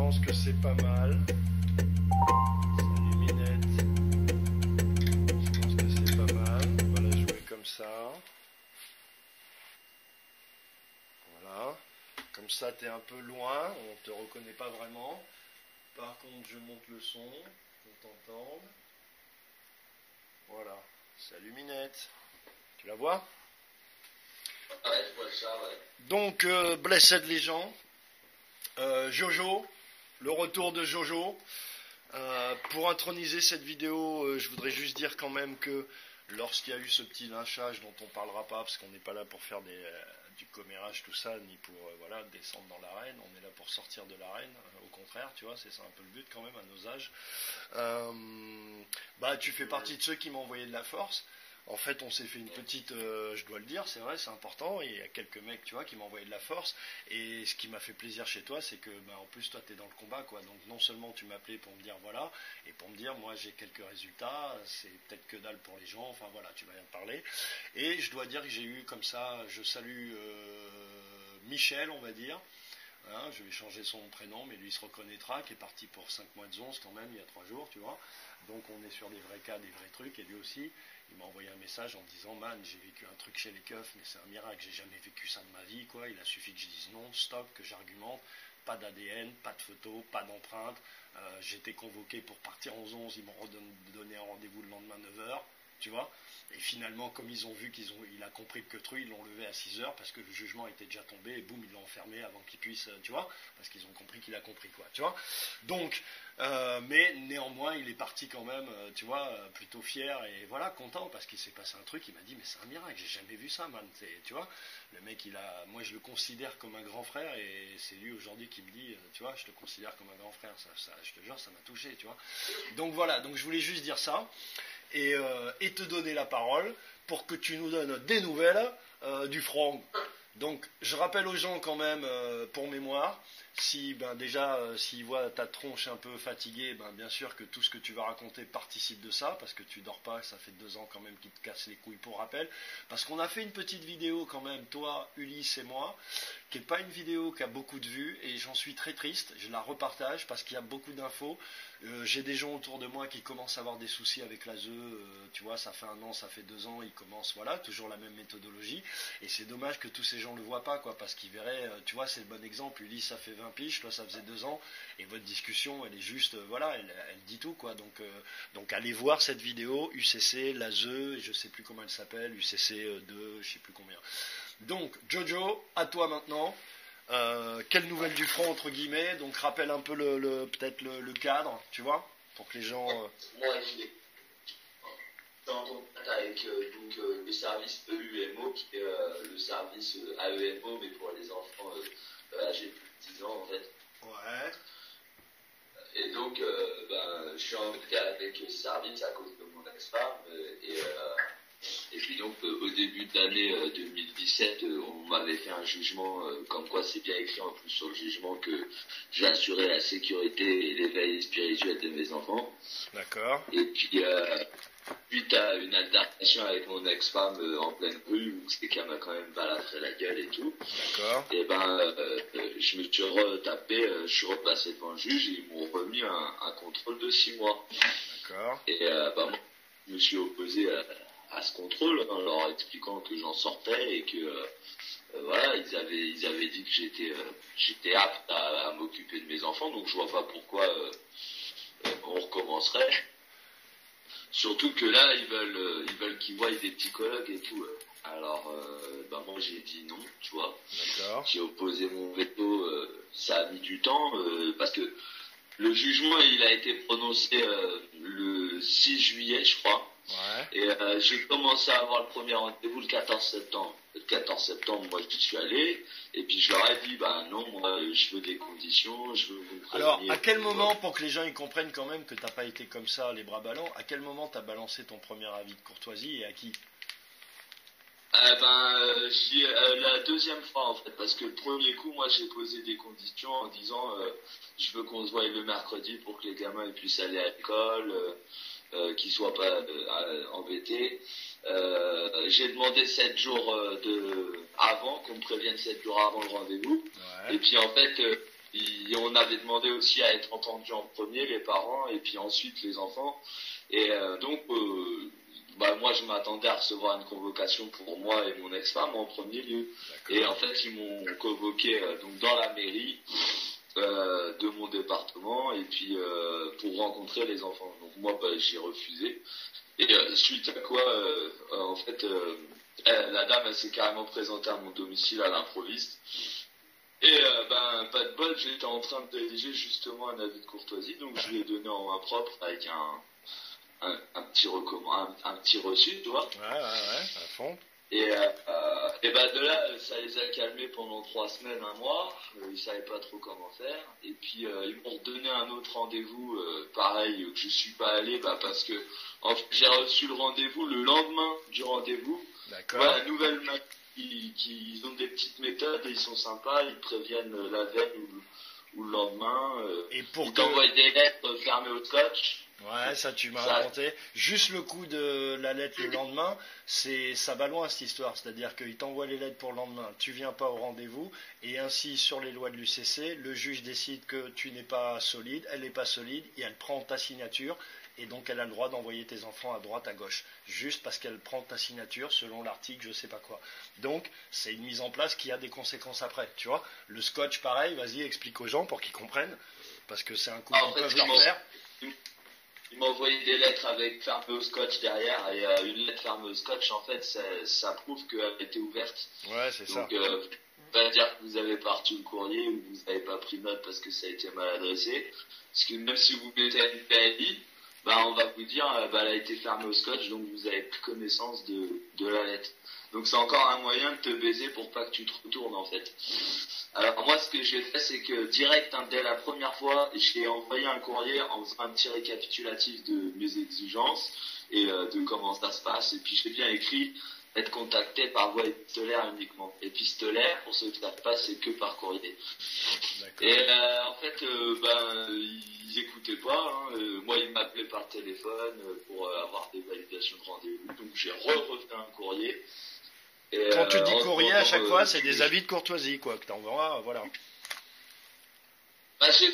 pense que c'est pas mal. Salut Minette. Je pense que c'est pas mal. Voilà, je mets comme ça. Voilà. Comme ça, t'es un peu loin, on te reconnaît pas vraiment. Par contre, je monte le son, on t'entende. Voilà. Salut Minette. Tu la vois? Ouais, je vois ça, ouais. Donc, Blessed Legend. Jojo. Le retour de Jojo. Pour introniser cette vidéo, je voudrais juste dire quand même que lorsqu'il y a eu ce petit lynchage dont on parlera pas, parce qu'on n'est pas là pour faire du commérage, tout ça, ni pour voilà, descendre dans l'arène, on est là pour sortir de l'arène, au contraire, tu vois, c'est ça un peu le but quand même à nos âges. Bah, tu fais partie de ceux qui m'ont envoyé de la force. En fait, on s'est fait une petite, je dois le dire, c'est vrai, c'est important. Il y a quelques mecs, tu vois, qui m'ont envoyé de la force. Et ce qui m'a fait plaisir chez toi, c'est que, bah, en plus, toi, tu es dans le combat, quoi. Donc, non seulement tu m'appelais pour me dire voilà, et pour me dire, moi, j'ai quelques résultats. C'est peut-être que dalle pour les gens. Enfin, voilà, tu vas bien te parler. Et je dois dire que j'ai eu comme ça, je salue Michel, on va dire. Hein, je vais changer son prénom, mais lui il se reconnaîtra, qui est parti pour 5 mois de 11 quand même, il y a 3 jours, tu vois. Donc on est sur des vrais cas, des vrais trucs, et lui aussi, il m'a envoyé un message en disant, man, j'ai vécu un truc chez les keufs, mais c'est un miracle, j'ai jamais vécu ça de ma vie, quoi. Il a suffi que je dise non, stop, que j'argumente, pas d'ADN, pas de photo, pas d'empreinte. J'étais convoqué pour partir en 11, ils m'ont donné un rendez-vous le lendemain 9h, tu vois. Et finalement, comme ils ont vu il a compris que truc, ils l'ont levé à 6h parce que le jugement était déjà tombé et boum, ils l'ont enfermé avant qu'il puisse, tu vois, parce qu'ils ont compris qu'il a compris, quoi, tu vois. Donc, mais néanmoins, il est parti quand même, tu vois, plutôt fier et voilà, content parce qu'il s'est passé un truc. Il m'a dit, mais c'est un miracle, j'ai jamais vu ça, man, tu vois. Le mec, moi, je le considère comme un grand frère et c'est lui aujourd'hui qui me dit, tu vois, je te considère comme un grand frère. Ça, je te jure, ça m'a touché, tu vois. Donc voilà, donc je voulais juste dire ça. Et te donner la parole pour que tu nous donnes des nouvelles du front. Donc je rappelle aux gens quand même, pour mémoire, si ben déjà s'ils voient ta tronche un peu fatiguée, ben bien sûr que tout ce que tu vas raconter participe de ça, parce que tu dors pas, ça fait 2 ans quand même qu'ils te cassent les couilles pour rappel, parce qu'on a fait une petite vidéo quand même, toi, Ulysse et moi, qui n'est pas une vidéo qui a beaucoup de vues, et j'en suis très triste, je la repartage parce qu'il y a beaucoup d'infos. J'ai des gens autour de moi qui commencent à avoir des soucis avec l'ASE, tu vois, ça fait 1 an, ça fait 2 ans, ils commencent, voilà, toujours la même méthodologie, et c'est dommage que tous ces gens ne le voient pas, quoi, parce qu'ils verraient, tu vois, c'est le bon exemple, Ulysse, ça fait 20 piges, toi, ça faisait 2 ans, et votre discussion, elle est juste, voilà, elle dit tout, quoi, donc allez voir cette vidéo, UCC, l'ASE, et je sais plus comment elle s'appelle, UCC 2, je sais plus combien. Donc, Jojo, à toi maintenant. Quelle nouvelle du front entre guillemets, donc rappelle un peu peut-être le cadre, tu vois, pour que les gens. Moi, je suis en contact avec le service EUMO, qui est le service AEMO, mais pour les enfants âgés de plus de 10 ans en fait. Ouais. Et donc, je suis en contact avec ce service à cause de mon ex-femme. Et puis donc, au début de l'année 2017, on m'avait fait un jugement, comme quoi c'est bien écrit en plus sur le jugement que j'assurais la sécurité et l'éveil spirituel de mes enfants. D'accord. Et puis, suite à une altercation avec mon ex-femme en pleine rue, où c'est qu'elle m'a quand même balafré la gueule et tout. D'accord. Et je me suis retapé, je suis repassé devant le juge et ils m'ont remis un contrôle de 6 mois. D'accord. Et moi, je me suis opposé à ce contrôle en leur expliquant que j'en sortais et que voilà, ils avaient dit que j'étais apte à m'occuper de mes enfants, donc je vois pas pourquoi on recommencerait. Surtout que là, ils veulent qu'ils voient des psychologues et tout. Alors, moi j'ai dit non, tu vois. D'accord. J'ai opposé mon veto, ça a mis du temps, parce que le jugement, il a été prononcé le 6 juillet, je crois. Ouais. Et j'ai commencé à avoir le premier rendez-vous le 14 septembre. Le 14 septembre, moi, j'y suis allé. Et puis, je leur ai dit, non, moi, je veux des conditions, je veux vous prévenir. Alors, à quel moment, pour que les gens ils comprennent quand même que t'as pas été comme ça, les bras ballants, à quel moment t'as balancé ton premier avis de courtoisie et à qui? La deuxième fois, en fait, parce que le premier coup, moi, j'ai posé des conditions en disant, je veux qu'on se voie le mercredi pour que les gamins ils puissent aller à l'école, qu'ils soient pas embêtés. J'ai demandé 7 jours avant, qu'on me prévienne 7 jours avant le rendez-vous. Ouais. Et puis, en fait, on avait demandé aussi à être entendu en premier, les parents, et puis ensuite les enfants. Et donc, moi, je m'attendais à recevoir une convocation pour moi et mon ex-femme en premier lieu. Et en fait, ils m'ont convoqué donc dans la mairie de mon département, et puis pour rencontrer les enfants. Donc moi, j'ai refusé. Et suite à quoi, en fait, la dame, elle s'est carrément présentée à mon domicile à l'improviste. Et pas de bol, j'étais en train de rédiger justement un avis de courtoisie, donc je lui ai donné en main propre avec un petit reçu, tu vois. Ouais, à fond. Et de là, ça les a calmés pendant 3 semaines, un mois. Ils savaient pas trop comment faire. Et puis ils m'ont redonné un autre rendez-vous, pareil, que je suis pas allé, parce que en fait, j'ai reçu le rendez-vous le lendemain du rendez-vous. D'accord. La nouvelle ils ont des petites méthodes, et ils sont sympas, ils préviennent la veille ou le lendemain. Et pour ils t'envoient des lettres fermées au scotch. Ouais, ça tu m'as raconté. Juste le coup de la lettre le lendemain, ça va loin cette histoire. C'est-à-dire qu'il t'envoie les lettres pour le lendemain, tu viens pas au rendez-vous, et ainsi sur les lois de l'UCC, le juge décide que tu n'es pas solide, elle n'est pas solide, et elle prend ta signature, et donc elle a le droit d'envoyer tes enfants à droite, à gauche, juste parce qu'elle prend ta signature selon l'article je sais pas quoi. Donc c'est une mise en place qui a des conséquences après, tu vois. Le scotch pareil, vas-y explique aux gens pour qu'ils comprennent, parce que c'est un coup qu'ils peuvent leur faire. Il m'a envoyé des lettres avec fermées au scotch derrière, et une lettre fermée au scotch, en fait, ça prouve qu'elle a été ouverte. Ouais, c'est ça. Donc, pas dire que vous avez pas reçu le courrier ou que vous n'avez pas pris note parce que ça a été mal adressé. Parce que même si vous mettez une PLI, on va vous dire, elle a été fermée au scotch, donc vous avez plus connaissance de la lettre. Donc c'est encore un moyen de te baiser pour pas que tu te retournes, en fait. Alors moi, ce que j'ai fait, c'est que direct, dès la première fois, j'ai envoyé un courrier en faisant un petit récapitulatif de mes exigences et de comment ça se passe. Et puis j'ai bien écrit être contacté par voie épistolaire uniquement. Épistolaire, pour ceux qui ne savent pas, c'est que par courrier. D'accord. Et en fait, ils écoutaient pas. Moi, ils m'appelaient par téléphone pour avoir des validations de rendez-vous. Donc j'ai refait un courrier. Et quand tu dis courrier, à chaque fois, c'est des avis de courtoisie, quoi, que t'envoies, voilà. J'ai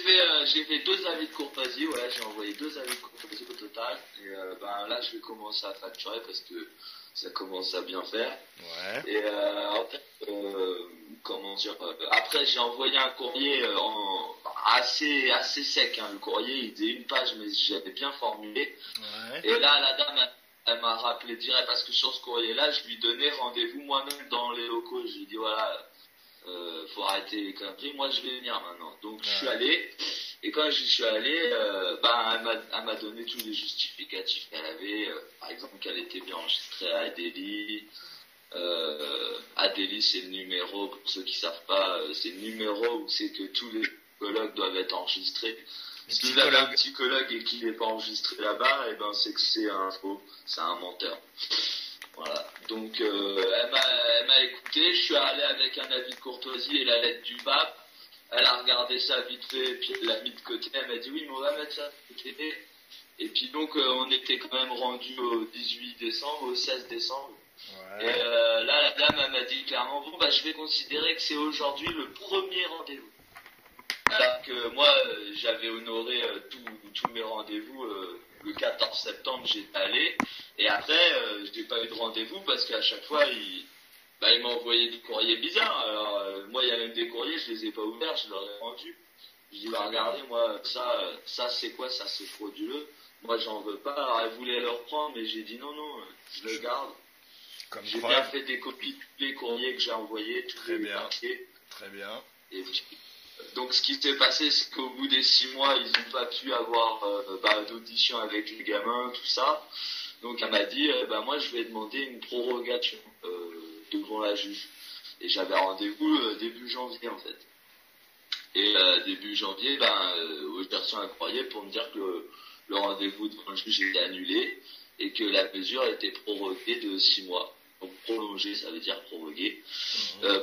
fait 2 avis de courtoisie, ouais, j'ai envoyé 2 avis de courtoisie au total. Et là, je vais commencer à facturer parce que ça commence à bien faire. Ouais. Et en fait, après, j'ai envoyé un courrier assez sec. Le courrier, il faisait 1 page, mais j'avais bien formulé. Ouais. Et là, la dame, elle m'a rappelé direct parce que sur ce courrier-là, je lui donnais rendez-vous moi-même dans les locaux. Je lui ai dit voilà, faut arrêter les conneries. Moi, je vais venir maintenant. Donc, je suis allé. Et quand j'y suis allé, elle m'a donné tous les justificatifs qu'elle avait. Par exemple, qu'elle était bien enregistrée à Adélie. Adélie, c'est le numéro, pour ceux qui savent pas, c'est le numéro où c'est que tous les psychologues doivent être enregistrés. Si vous avez un psychologue et qu'il n'est pas enregistré là-bas, c'est que c'est un faux, c'est un menteur. Voilà. Donc, elle m'a écouté, je suis allé avec un avis de courtoisie et la lettre du pape. Elle a regardé ça vite fait, puis elle l'a mis de côté. Elle m'a dit oui, mais on va mettre ça de côté. Et puis donc, on était quand même rendu au 18 décembre, au 16 décembre. Ouais. Et là, la dame, elle m'a dit clairement, je vais considérer que c'est aujourd'hui le premier rendez-vous. Alors que moi, j'avais honoré tous mes rendez-vous. Le 14 septembre, j'étais allé. Et après, j'ai pas eu de rendez-vous parce qu'à chaque fois, il m'a envoyé des courriers bizarres. Alors, moi, il y a même des courriers, je les ai pas ouverts, je leur ai rendus. Je dis, regardez, moi, ça c'est quoi? Ça, c'est frauduleux. Moi, j'en veux pas. Alors, elle voulait le reprendre, mais j'ai dit non, je le garde. J'ai bien fait des copies de tous les courriers que j'ai envoyés, tous les papiers. Très bien. Et donc, ce qui s'est passé, c'est qu'au bout des 6 mois, ils n'ont pas pu avoir d'audition avec les gamins, tout ça. Donc, elle m'a dit, moi, je vais demander une prorogation devant la juge. Et j'avais rendez-vous début janvier, en fait. Et début janvier, j'ai reçu un courrier pour me dire que le rendez-vous devant le juge était annulé et que la mesure était proroguée de 6 mois. Donc prolongé, ça veut dire prorogué.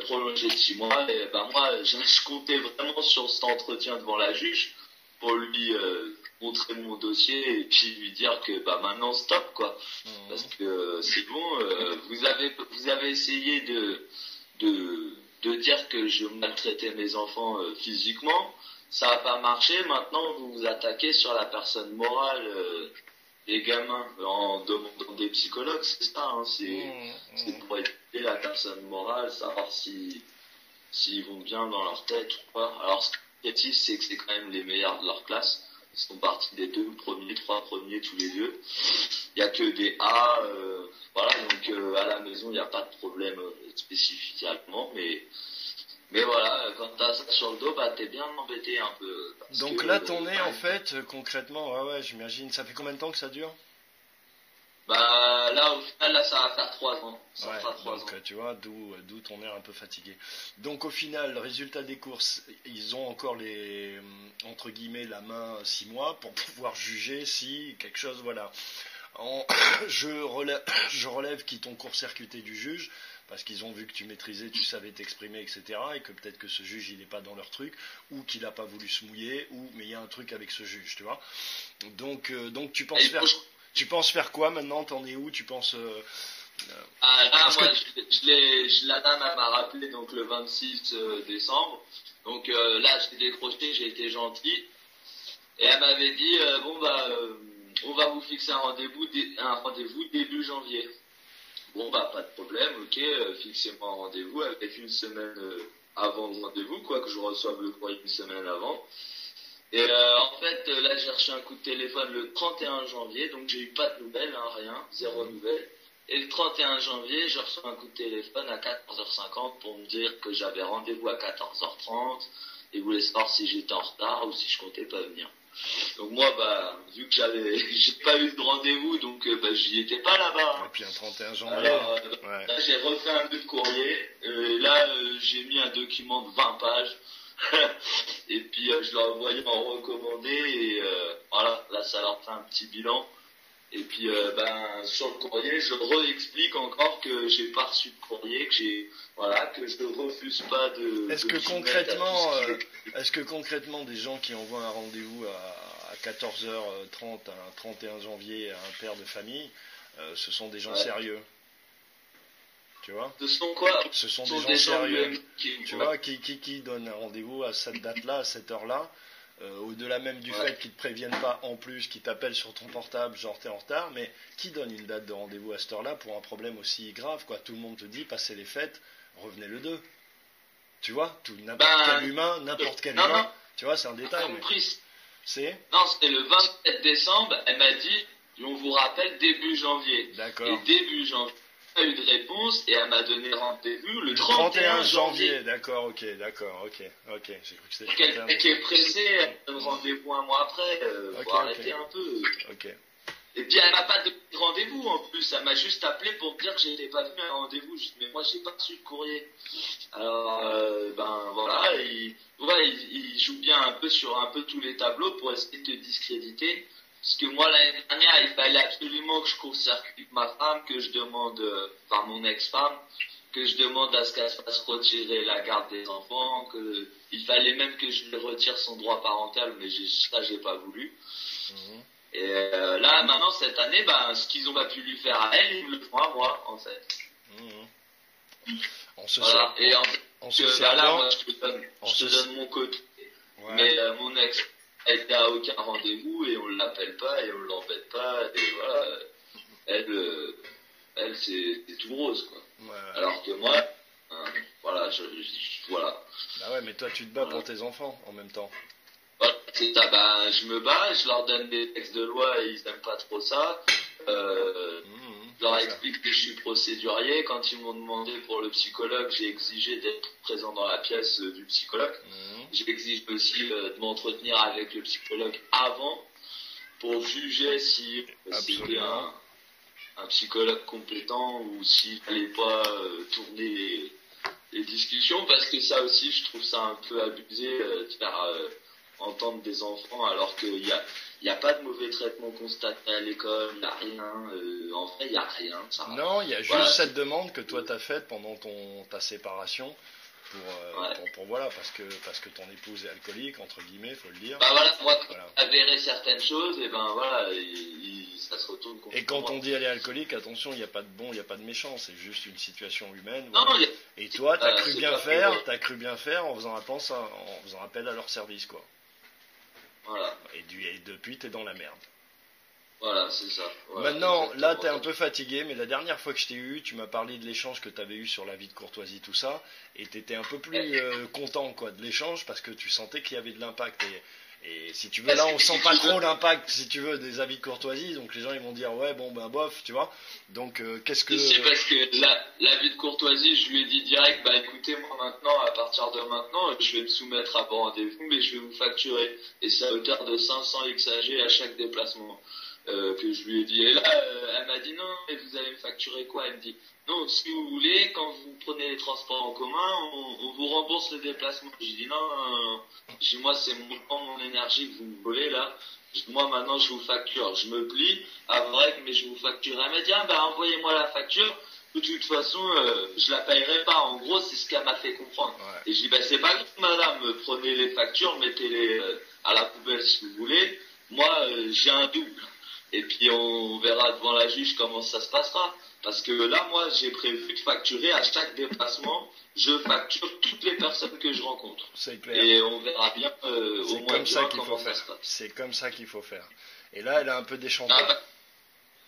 Prolongé de 6 mois. Et moi, je comptais vraiment sur cet entretien devant la juge pour lui montrer mon dossier et puis lui dire que maintenant stop quoi. Parce que c'est bon, vous avez essayé de de dire que je maltraitais mes enfants physiquement, ça n'a pas marché. Maintenant, vous vous attaquez sur la personne morale des gamins en demandant des psychologues, c'est ça, hein, c'est pour aider la personne morale, savoir s'ils vont bien dans leur tête ou pas. Alors, ce qui est triste, c'est que c'est quand même les meilleurs de leur classe. Ils sont partis des 2 premiers, 3 premiers tous les deux. Il n'y a que des A, voilà, donc à la maison, il n'y a pas de problème spécifiquement, mais voilà, quand t'as ça sur le dos, bah t'es bien embêté un peu. Donc là, ton nez, en fait, concrètement, ouais, j'imagine, ça fait combien de temps que ça dure? Bah là, au final, là, ça va faire 3 ans. Ça Ouais, fera 3 ans. donc tu vois, d'où ton air un peu fatigué. Donc au final, le résultat des courses, ils ont encore les, entre guillemets, la main 6 mois pour pouvoir juger si quelque chose, voilà. En- je relève qu'ils t'ont court-circuité du juge, parce qu'ils ont vu que tu maîtrisais, tu savais t'exprimer, etc. Et que peut-être que ce juge, il n'est pas dans leur truc, ou qu'il n'a pas voulu se mouiller, mais il y a un truc avec ce juge, tu vois. Donc tu penses Et faire, tu penses faire quoi maintenant? T'en es où? Tu penses... Ah, là, parce moi, que... la dame, elle m'a rappelé donc le 26 décembre. Donc là, j'ai décroché, j'ai été gentil. Et elle m'avait dit, bon bah, on va vous fixer un rendez-vous début janvier. Bon bah, pas de problème, ok, fixez-moi un rendez-vous avec une semaine avant le rendez-vous, quoi, que je reçoive le courrier une semaine avant. Et en fait, là, j'ai reçu un coup de téléphone le 31 janvier, donc j'ai eu pas de nouvelles, hein, rien, zéro nouvelle. Et le 31 janvier, je reçois un coup de téléphone à 14h50 pour me dire que j'avais rendez-vous à 14h30 et voulait savoir si j'étais en retard ou si je comptais pas venir. Donc moi, bah, vu que j'ai pas eu de rendez-vous, donc bah, j'y étais pas là-bas. Et Hein. puis un 31 janvier. Alors Ouais. là, j'ai refait un bout de courrier. Là, j'ai mis un document de 20 pages. Et puis je l'ai envoyé en recommandé et voilà, là ça leur fait un petit bilan. Et puis ben sur le courrier, je réexplique encore que j'ai pas reçu de courrier, que je ne refuse pas de. Est-ce que concrètement, des gens qui envoient un rendez-vous à 14h30 un 31 janvier à un père de famille, ce sont des gens sérieux? Tu vois? Ce sont quoi? Ce sont Ce sont des gens sérieux. qui Tu vois, qui donne un rendez-vous à cette date-là, à cette heure-là, au-delà même du fait qu'ils ne te préviennent pas en plus, qu'ils t'appellent sur ton portable, genre t'es en retard, mais qui donne une date de rendez-vous à cette heure-là pour un problème aussi grave, quoi? Tout le monde te dit, passez les fêtes, revenez le 2. Tu vois, quel humain, n'importe quel humain, non, tu vois, c'est un détail, mais compris. c'est... Non, c'était le 27 décembre, elle m'a dit, on vous rappelle début janvier. D'accord. Et début janvier, pas eu de réponse et elle m'a donné rendez-vous le 31 31 janvier. D'accord, ok, j'ai cru que c'était le Elle 31 qui est pressée, elle donne rendez-vous un mois après, faut arrêter un peu. Ok. Et puis elle m'a pas donné de rendez-vous en plus, elle m'a juste appelé pour me dire que j'étais pas venu à un rendez-vous. Je dis mais moi j'ai pas reçu de courrier. Alors ben voilà, il joue bien un peu sur un peu tous les tableaux pour essayer de te discréditer. Parce que moi l'année dernière il fallait absolument que je court-circuite ma femme, que je demande, enfin mon ex-femme, que je demande à ce qu'elle se fasse retirer la garde des enfants, que il fallait même que je lui retire son droit parental, mais ça j'ai pas voulu. Et là, maintenant, cette année, ben, ce qu'ils ont pas pu lui faire à elle, ils me le font à moi, en fait. On se Voilà. sert, Et en fait, on se là, servant, moi, je te donne mon côté. ouais. Mais mon ex, elle était à aucun rendez-vous et on l'appelle pas et on l'embête pas. Et voilà, elle c'est tout rose, quoi. Ouais. Alors que moi, voilà, voilà. Bah ouais, mais toi tu te bats pour tes enfants en même temps. Voilà, c'est ça, ben, je me bats, je leur donne des textes de loi et ils n'aiment pas trop ça. Je leur explique que je suis procédurier. Quand ils m'ont demandé pour le psychologue, j'ai exigé d'être présent dans la pièce du psychologue. J'exige aussi de m'entretenir avec le psychologue avant pour juger si c'était un psychologue compétent ou s'il fallait pas tourner les discussions, parce que ça aussi, je trouve ça un peu abusé de faire entendre des enfants alors qu'il y a pas de mauvais traitement constaté à l'école, il n'y a rien, en fait il n'y a rien. Ça, non, il y a juste voilà, cette demande que toi t'as faite pendant ta séparation pour voilà, parce que ton épouse est alcoolique, entre guillemets, faut le dire. Bah voilà, moi quand Voilà. avérer certaines choses, et ben voilà, ça se retourne contre Et quand moi. on dit elle est alcoolique, attention, il n'y a pas de bon, il n'y a pas de méchant, c'est juste une situation humaine. Non, Voilà. Et toi, t'as cru c'est bien pas faire, pour... t'as cru bien faire en faisant en faisant appel à leur service, quoi. Voilà, Et depuis, t'es dans la merde. voilà, c'est ça. Voilà, Maintenant, là, exactement. t'es un peu fatigué, mais la dernière fois que je t'ai eu, tu m'as parlé de l'échange que t'avais eu sur la vie de courtoisie, tout ça, et t'étais un peu plus content, quoi, de l'échange, parce que tu sentais qu'il y avait de l'impact. Et si tu veux, là, on sent pas trop l'impact, si tu veux, des avis de courtoisie, donc les gens, ils vont dire, ouais, bon, ben, bof, tu vois. Donc, qu'est-ce que... C'est parce que la vie de courtoisie, je lui ai dit direct, bah écoutez, moi maintenant, à partir de maintenant, je vais me soumettre à vos rendez-vous, mais je vais vous facturer. Et c'est à hauteur de 500 XAG à chaque déplacement. Que je lui ai dit. Et là, elle m'a dit non, mais vous allez me facturer quoi? Elle me dit non, si vous voulez, quand vous prenez les transports en commun, on vous rembourse le déplacement. J'ai dit non, non, non. J'ai dit, moi, c'est mon temps, mon énergie que vous me volez là. J'ai dit, moi, maintenant, je vous facture. Je me plie à vrai, mais je vous facture. Elle m'a dit ah, bah, envoyez-moi la facture. De toute façon, je la payerai pas. En gros, c'est ce qu'elle m'a fait comprendre. Ouais. Et je dis bah, c'est pas grave, madame, prenez les factures, mettez-les à la poubelle si vous voulez. Moi, j'ai un double. Et puis on verra devant la juge comment ça se passera. Parce que là, moi, j'ai prévu de facturer à chaque déplacement. Je facture toutes les personnes que je rencontre. C'est clair. Et on verra bien au mois de juin comment ça se passe. C'est comme ça qu'il faut faire. Et là, elle a un peu déchanté. Ah, bah,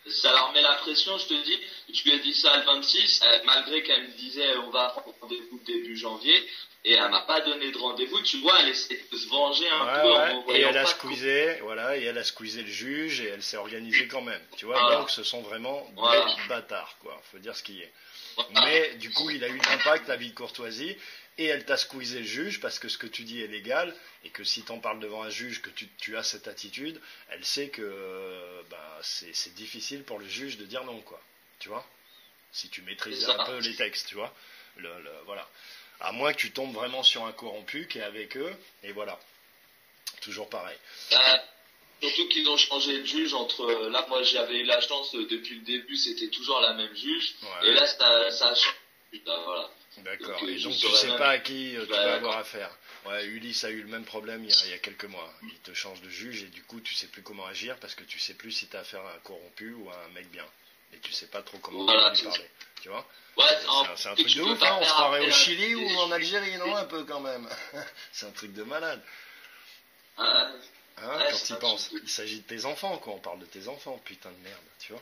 ça leur met la pression, je te dis. Je lui ai dit ça le 26, malgré qu'elle me disait on va prendre rendez-vous début janvier. Et elle m'a pas donné de rendez-vous, tu vois, elle essaie de se venger un peu en m'envoyant. Et elle a squeezé, voilà, et elle a squeezé le juge et elle s'est organisée quand même. Tu vois, voilà. donc ce sont vraiment Voilà. des bâtards, quoi. Faut dire ce qu'il y est. Voilà. Mais du coup, il a eu de l'impact, la vie de courtoisie, et elle t'a squeezé le juge parce que ce que tu dis est légal et que si t'en parles devant un juge, que tu as cette attitude, elle sait que c'est difficile pour le juge de dire non, quoi. Tu vois, si tu maîtrises un peu les textes, tu vois. Voilà. À moins que tu tombes vraiment sur un corrompu qui est avec eux, et voilà. Toujours pareil. Surtout qu'ils ont changé de juge entre... là, moi, j'avais eu la chance, depuis le début, c'était toujours la même juge. Ouais. Et là, ça a changé. Voilà. D'accord. Et donc, tu sais pas à qui tu vas avoir affaire. Ouais, Ulysse a eu le même problème il y a quelques mois. Il te change de juge et du coup, tu sais plus comment agir parce que tu sais plus si tu as affaire à un corrompu ou à un mec bien. Et tu sais pas trop comment lui parler. Tu vois? Ouais, c'est un truc de ouf, hein. On se croirait au Chili ou en Algérie, non? Un peu quand même. C'est un truc de malade. Hein, quand tu y penses. Il s'agit de tes enfants, quoi. On parle de tes enfants, putain de merde, tu vois.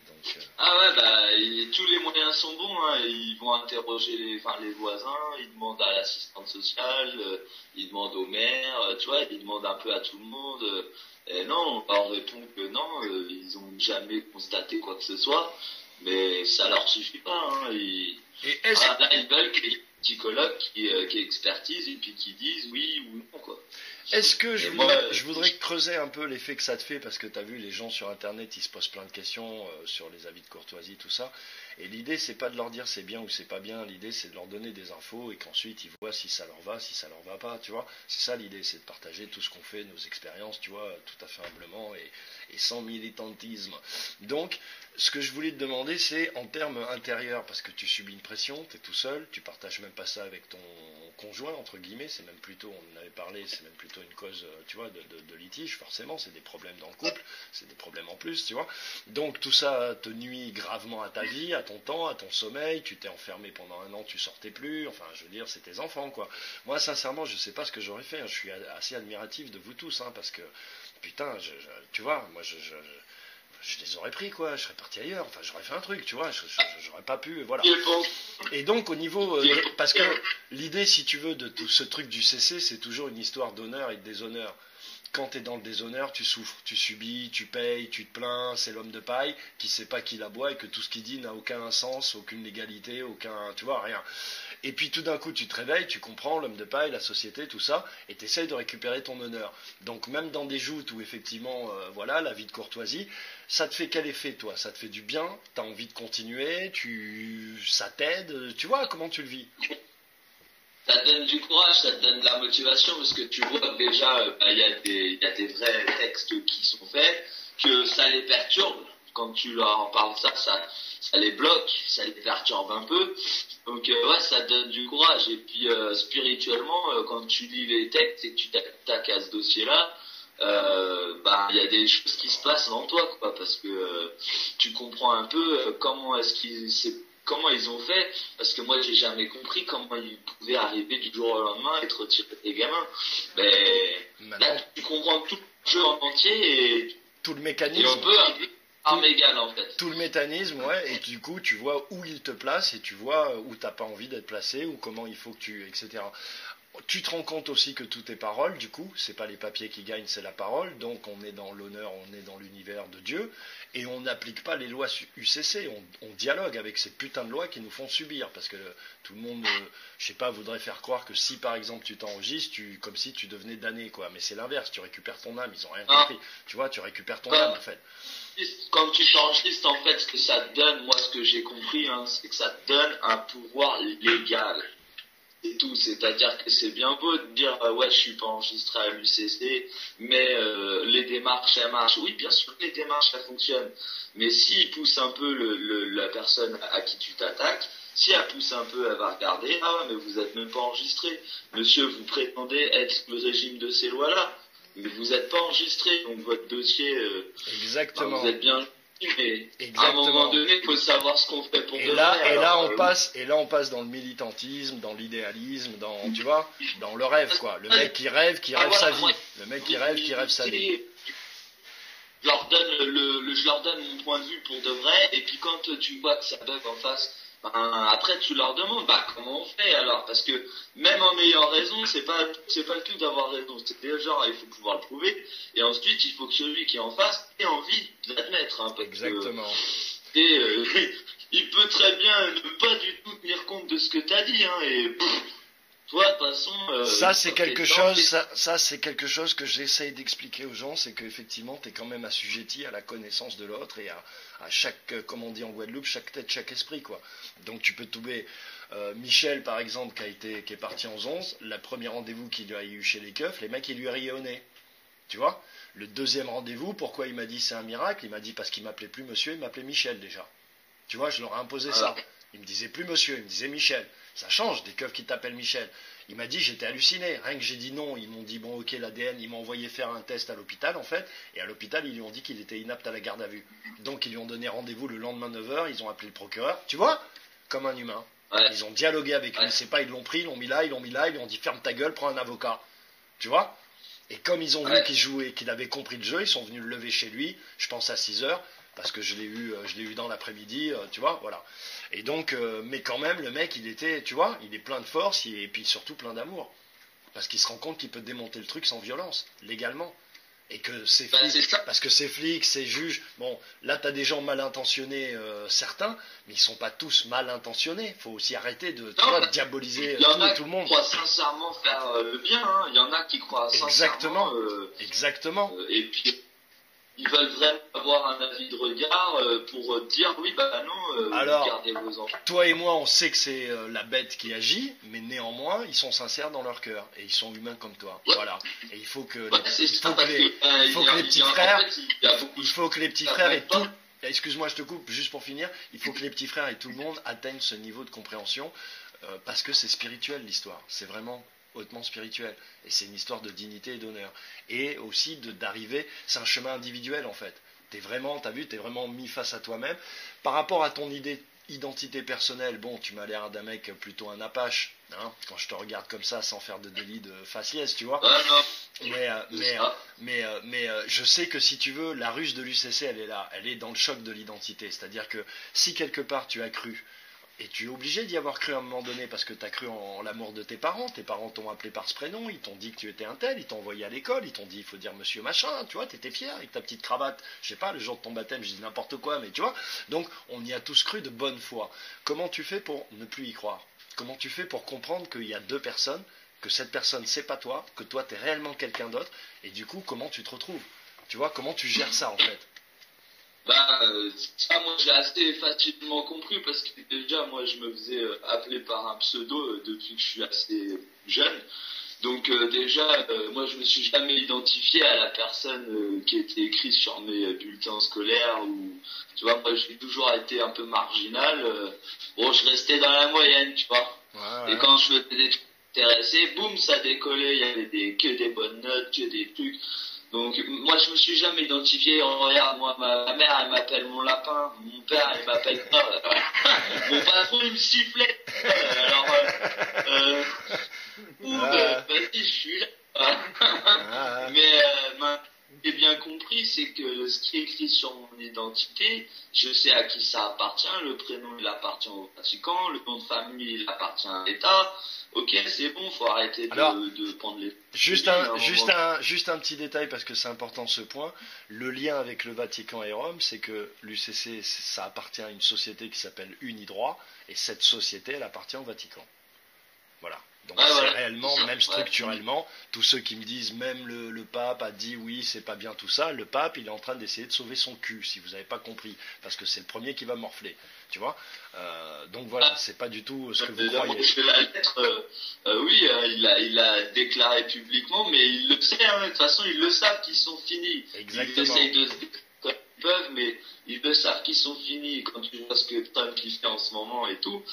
Donc, ah ouais, bah, tous les moyens sont bons, hein. Ils vont interroger les voisins, ils demandent à l'assistante sociale, ils demandent au maire, tu vois, ils demandent un peu à tout le monde. Et non, on leur répond que non, ils ont jamais constaté quoi que ce soit. Mais ça leur suffit pas, hein. Là, ils veulent qu'il y ait un psychologue qui expertise et puis qui dise oui ou non, quoi. Est-ce que je voudrais creuser un peu l'effet que ça te fait, parce que tu as vu les gens sur internet, ils se posent plein de questions sur les avis de courtoisie, tout ça. Et l'idée, c'est pas de leur dire c'est bien ou c'est pas bien, l'idée c'est de leur donner des infos et qu'ensuite ils voient si ça leur va, si ça leur va pas, tu vois. C'est ça l'idée, c'est de partager tout ce qu'on fait, nos expériences, tu vois, tout à fait humblement et sans militantisme. Donc, ce que je voulais te demander, c'est en termes intérieurs, parce que tu subis une pression, tu es tout seul, tu partages même pas ça avec ton conjoint, entre guillemets, c'est même plutôt, on en avait parlé, c'est même plutôt une cause, tu vois, de litige, forcément, c'est des problèmes dans le couple, c'est des problèmes en plus, tu vois. Donc tout ça te nuit gravement à ta vie, à ton temps, à ton sommeil, tu t'es enfermé pendant un an, tu sortais plus, enfin, je veux dire, c'est tes enfants, quoi. Moi, sincèrement, je sais pas ce que j'aurais fait, hein. Je suis assez admiratif de vous tous, hein, parce que, putain, tu vois, moi, je les aurais pris, quoi, je serais parti ailleurs, enfin j'aurais fait un truc, tu vois, j'aurais pas pu, voilà. Et donc au niveau, parce que l'idée, si tu veux, de tout ce truc du CC, c'est toujours une histoire d'honneur et de déshonneur. Quand tu es dans le déshonneur, tu souffres, tu subis, tu payes, tu te plains, c'est l'homme de paille qui sait pas qui l'aboie et que tout ce qu'il dit n'a aucun sens, aucune légalité, tu vois, rien. Et puis tout d'un coup, tu te réveilles, tu comprends l'homme de paille, la société, tout ça, et tu essayes de récupérer ton honneur. Donc même dans des joutes où effectivement, voilà, la vie de courtoisie, ça te fait quel effet, toi? Ça te fait du bien? Tu as envie de continuer? Ça t'aide? Tu vois, comment tu le vis? Ça te donne du courage, ça te donne de la motivation, parce que tu vois que déjà, il y a des vrais textes qui sont faits, que ça les perturbe. Quand tu leur en parles ça les bloque, ça les perturbe un peu. Donc ouais, ça te donne du courage. Et puis spirituellement, quand tu lis les textes et que tu t'attaques à ce dossier-là, il y a des choses qui se passent dans toi, quoi, parce que tu comprends un peu comment est-ce qu'il s'est comment ils ont fait, parce que moi j'ai jamais compris comment ils pouvaient arriver du jour au lendemain et te retirer des gamins. Mais là tu comprends tout le jeu en entier et tout le et mécanisme. on peut un peu arme égale en fait. Tout le mécanisme, ouais, et du coup, tu vois où il te place et tu vois où t'as pas envie d'être placé ou comment il faut que tu, etc. Tu te rends compte aussi que tout est parole, du coup, c'est pas les papiers qui gagnent, c'est la parole, donc on est dans l'honneur, on est dans l'univers de Dieu, et on n'applique pas les lois UCC, on dialogue avec ces putains de lois qui nous font subir, parce que tout le monde, je sais pas, voudrait faire croire que si par exemple tu t'enregistres, comme si tu devenais damné, quoi, mais c'est l'inverse, tu récupères ton âme, ils ont rien compris, tu vois, tu récupères ton âme en fait. Quand tu t'enregistres, en fait, ce que ça te donne, moi ce que j'ai compris, hein, c'est que ça te donne un pouvoir légal. C'est tout, c'est-à-dire que c'est bien beau de dire ouais je suis pas enregistré à l'UCC, mais les démarches elles marchent. Oui bien sûr que les démarches elles fonctionnent, mais s'il pousse un peu la personne à qui tu t'attaques, si elle pousse un peu elle va regarder, ah ouais mais vous êtes même pas enregistré, monsieur vous prétendez être sous le régime de ces lois-là, mais vous n'êtes pas enregistré, donc votre dossier, Exactement. vous êtes bien. Mais exactement. à un moment donné, il faut savoir ce qu'on fait pour et de là, vrai. Et là, alors, on passe dans le militantisme, dans l'idéalisme, tu vois, dans le rêve, quoi. Le mec qui rêve sa vie. Le mec qui rêve sa vie. Je leur donne mon point de vue pour de vrai, et puis quand tu vois que ça bug en face, après tu leur demandes, comment on fait alors? Parce que même en ayant raison, c'est pas le tout d'avoir raison. C'est déjà, il faut pouvoir le prouver, et ensuite il faut que celui qui est en face ait envie de l'admettre. Hein, exactement. Il peut très bien ne pas du tout tenir compte de ce que t'as dit, hein, et toi, de toute façon... ça, c'est quelque chose que j'essaye d'expliquer aux gens, c'est qu'effectivement, tu es quand même assujetti à la connaissance de l'autre et à chaque, comme on dit en Guadeloupe, chaque tête, chaque esprit, quoi. Donc tu peux trouver Michel, par exemple, qui est parti en 11, le premier rendez-vous qu'il a eu chez les keufs, les mecs, ils lui riaient au nez. Tu vois? Le deuxième rendez-vous, pourquoi il m'a dit c'est un miracle? Il m'a dit parce qu'il m'appelait plus monsieur, il m'appelait Michel déjà. Tu vois, je leur ai imposé ça. Il me disait plus monsieur, il me disait Michel. Ça change, des keufs qui t'appellent Michel. Il m'a dit, j'étais halluciné. Rien que j'ai dit non, ils m'ont dit, bon, ok, l'ADN, ils m'ont envoyé faire un test à l'hôpital, en fait. Et à l'hôpital, ils lui ont dit qu'il était inapte à la garde à vue. Donc, ils lui ont donné rendez-vous le lendemain 9h, ils ont appelé le procureur. Tu vois? Comme un humain. Ouais. Ils ont dialogué avec lui. C'est pas, ils l'ont pris, ils l'ont mis là, ils lui ont dit, ferme ta gueule, prends un avocat. Tu vois? Et comme ils ont vu qu'il jouait, qu'il avait compris le jeu, ils sont venus le lever chez lui, je pense à 6h, parce que je l'ai eu dans l'après-midi, tu vois, voilà. Et donc, mais quand même, le mec, il était, tu vois, il est plein de force, et puis surtout plein d'amour. Parce qu'il se rend compte qu'il peut démonter le truc sans violence, légalement. Et que ces flics, parce que ces flics, ces juges, bon, là t'as des gens mal intentionnés, certains, mais ils sont pas tous mal intentionnés. Faut aussi arrêter de diaboliser tout le monde. Il y en a qui croient sincèrement faire le bien, hein. Il y en a qui croient sincèrement. Exactement. Et puis ils veulent vraiment avoir un avis de regard pour dire oui, non, alors, gardez vos enfants. Toi et moi, on sait que c'est la bête qui agit, mais néanmoins, ils sont sincères dans leur cœur et ils sont humains comme toi. Ouais. Voilà. Et il faut que les petits frères, et tout. Excuse-moi, je te coupe, juste pour finir. Il faut que les petits frères et tout le monde atteignent ce niveau de compréhension parce que c'est spirituel l'histoire. C'est vraiment hautement spirituel. Et c'est une histoire de dignité et d'honneur. Et aussi d'arriver, c'est un chemin individuel en fait. T'es vraiment mis face à toi-même. Par rapport à ton identité personnelle, bon, tu m'as l'air d'un mec plutôt un apache, hein, quand je te regarde comme ça, sans faire de délit de faciès, tu vois. Mais je sais que si tu veux, la ruse de l'UCC, elle est là. Elle est dans le choc de l'identité. C'est-à-dire que si quelque part tu as cru, et tu es obligé d'y avoir cru à un moment donné parce que tu as cru en l'amour de tes parents t'ont appelé par ce prénom, ils t'ont dit que tu étais un tel, ils t'ont envoyé à l'école, ils t'ont dit il faut dire monsieur machin, tu vois, t'étais fier avec ta petite cravate, je sais pas, le jour de ton baptême, je dis n'importe quoi, mais tu vois, donc on y a tous cru de bonne foi. Comment tu fais pour ne plus y croire? Comment tu fais pour comprendre qu'il y a deux personnes, que cette personne c'est pas toi, que toi t'es réellement quelqu'un d'autre, et du coup comment tu te retrouves? Tu vois, comment tu gères ça en fait? Ça, moi j'ai assez facilement compris parce que déjà moi je me faisais appeler par un pseudo depuis que je suis assez jeune. Donc déjà moi je me suis jamais identifié à la personne qui était écrite sur mes bulletins scolaires ou tu vois, moi j'ai toujours été un peu marginal. Bon, je restais dans la moyenne, tu vois. Ouais. Et quand je faisais des trucs intéressés, boum, ça décollait, il y avait que des bonnes notes, que des trucs. Donc moi je me suis jamais identifié. Regarde, moi ma mère elle m'appelle mon lapin, mon père il m'appelle pas. Mon patron il me sifflait. Alors vas-y je suis là. Mais j'ai bien compris, c'est que ce qui est écrit sur mon identité, je sais à qui ça appartient. Le prénom il appartient au Vatican, le nom de famille il appartient à l'État. Ok, c'est bon, faut arrêter de prendre les... Juste un petit détail parce que c'est important ce point. Le lien avec le Vatican et Rome, c'est que l'UCC, ça appartient à une société qui s'appelle Unidroit, et cette société, elle appartient au Vatican. Voilà. Donc c'est réellement, même structurellement, tous ceux qui me disent même le pape a dit oui, c'est pas bien tout ça, le pape il est en train d'essayer de sauver son cul, si vous n'avez pas compris, parce que c'est le premier qui va morfler, tu vois. Donc voilà, c'est pas du tout ce que vous croyez. La lettre, oui, il a déclaré publiquement, mais il le sait, hein, de toute façon ils le savent qu'ils sont finis. Exactement. Ils essayent de comme ils peuvent, mais ils le savent qu'ils sont finis. Quand tu vois ce que Trump il fait en ce moment et tout,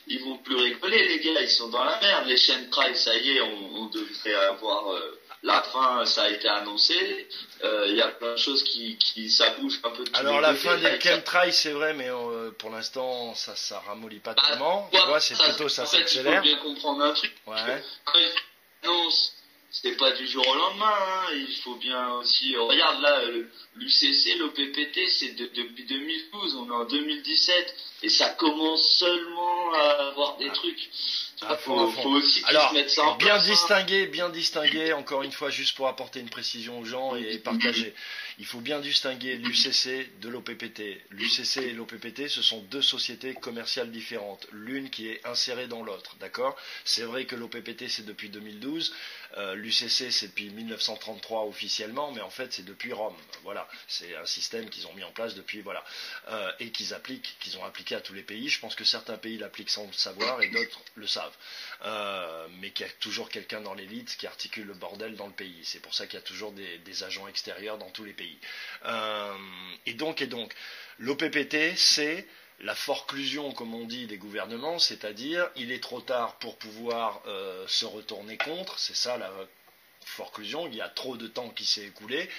ils vont plus rigoler les gars, ils sont dans la merde. Les chaînes Pride, ça y est, on devrait avoir la fin, ça a été annoncé. Il y a plein de choses qui ça bouge un peu de tous Alors les la côtés, fin des chemtrails c'est vrai, mais pour l'instant ça ramollit pas tellement. Tu vois, c'est plutôt ça s'accélère. Il faut bien comprendre un truc. Ouais. Quand ils annoncent, c'est pas du jour au lendemain, hein. Il faut bien aussi, regarde là, l'UCC, l'OPPT, c'est depuis 2012, on est en 2017, et ça commence seulement à avoir des trucs. Faut aussi qu'ils se mettent ça en place. Bien distinguer, encore une fois, juste pour apporter une précision aux gens et partager. Il faut bien distinguer l'UCC de l'OPPT. L'UCC et l'OPPT, ce sont deux sociétés commerciales différentes. L'une qui est insérée dans l'autre, d'accord ? C'est vrai que l'OPPT, c'est depuis 2012. L'UCC, c'est depuis 1933 officiellement, mais en fait, c'est depuis Rome. Voilà. C'est un système qu'ils ont mis en place depuis, voilà. Et qu'ils ont appliqué à tous les pays. Je pense que certains pays l'appliquent sans le savoir et d'autres le savent. Mais qu'il y a toujours quelqu'un dans l'élite qui articule le bordel dans le pays. C'est pour ça qu'il y a toujours des agents extérieurs dans tous les pays. Et donc, l'OPPT, c'est la forclusion, comme on dit, des gouvernements, c'est-à-dire il est trop tard pour pouvoir se retourner contre, c'est ça la forclusion, il y a trop de temps qui s'est écoulé.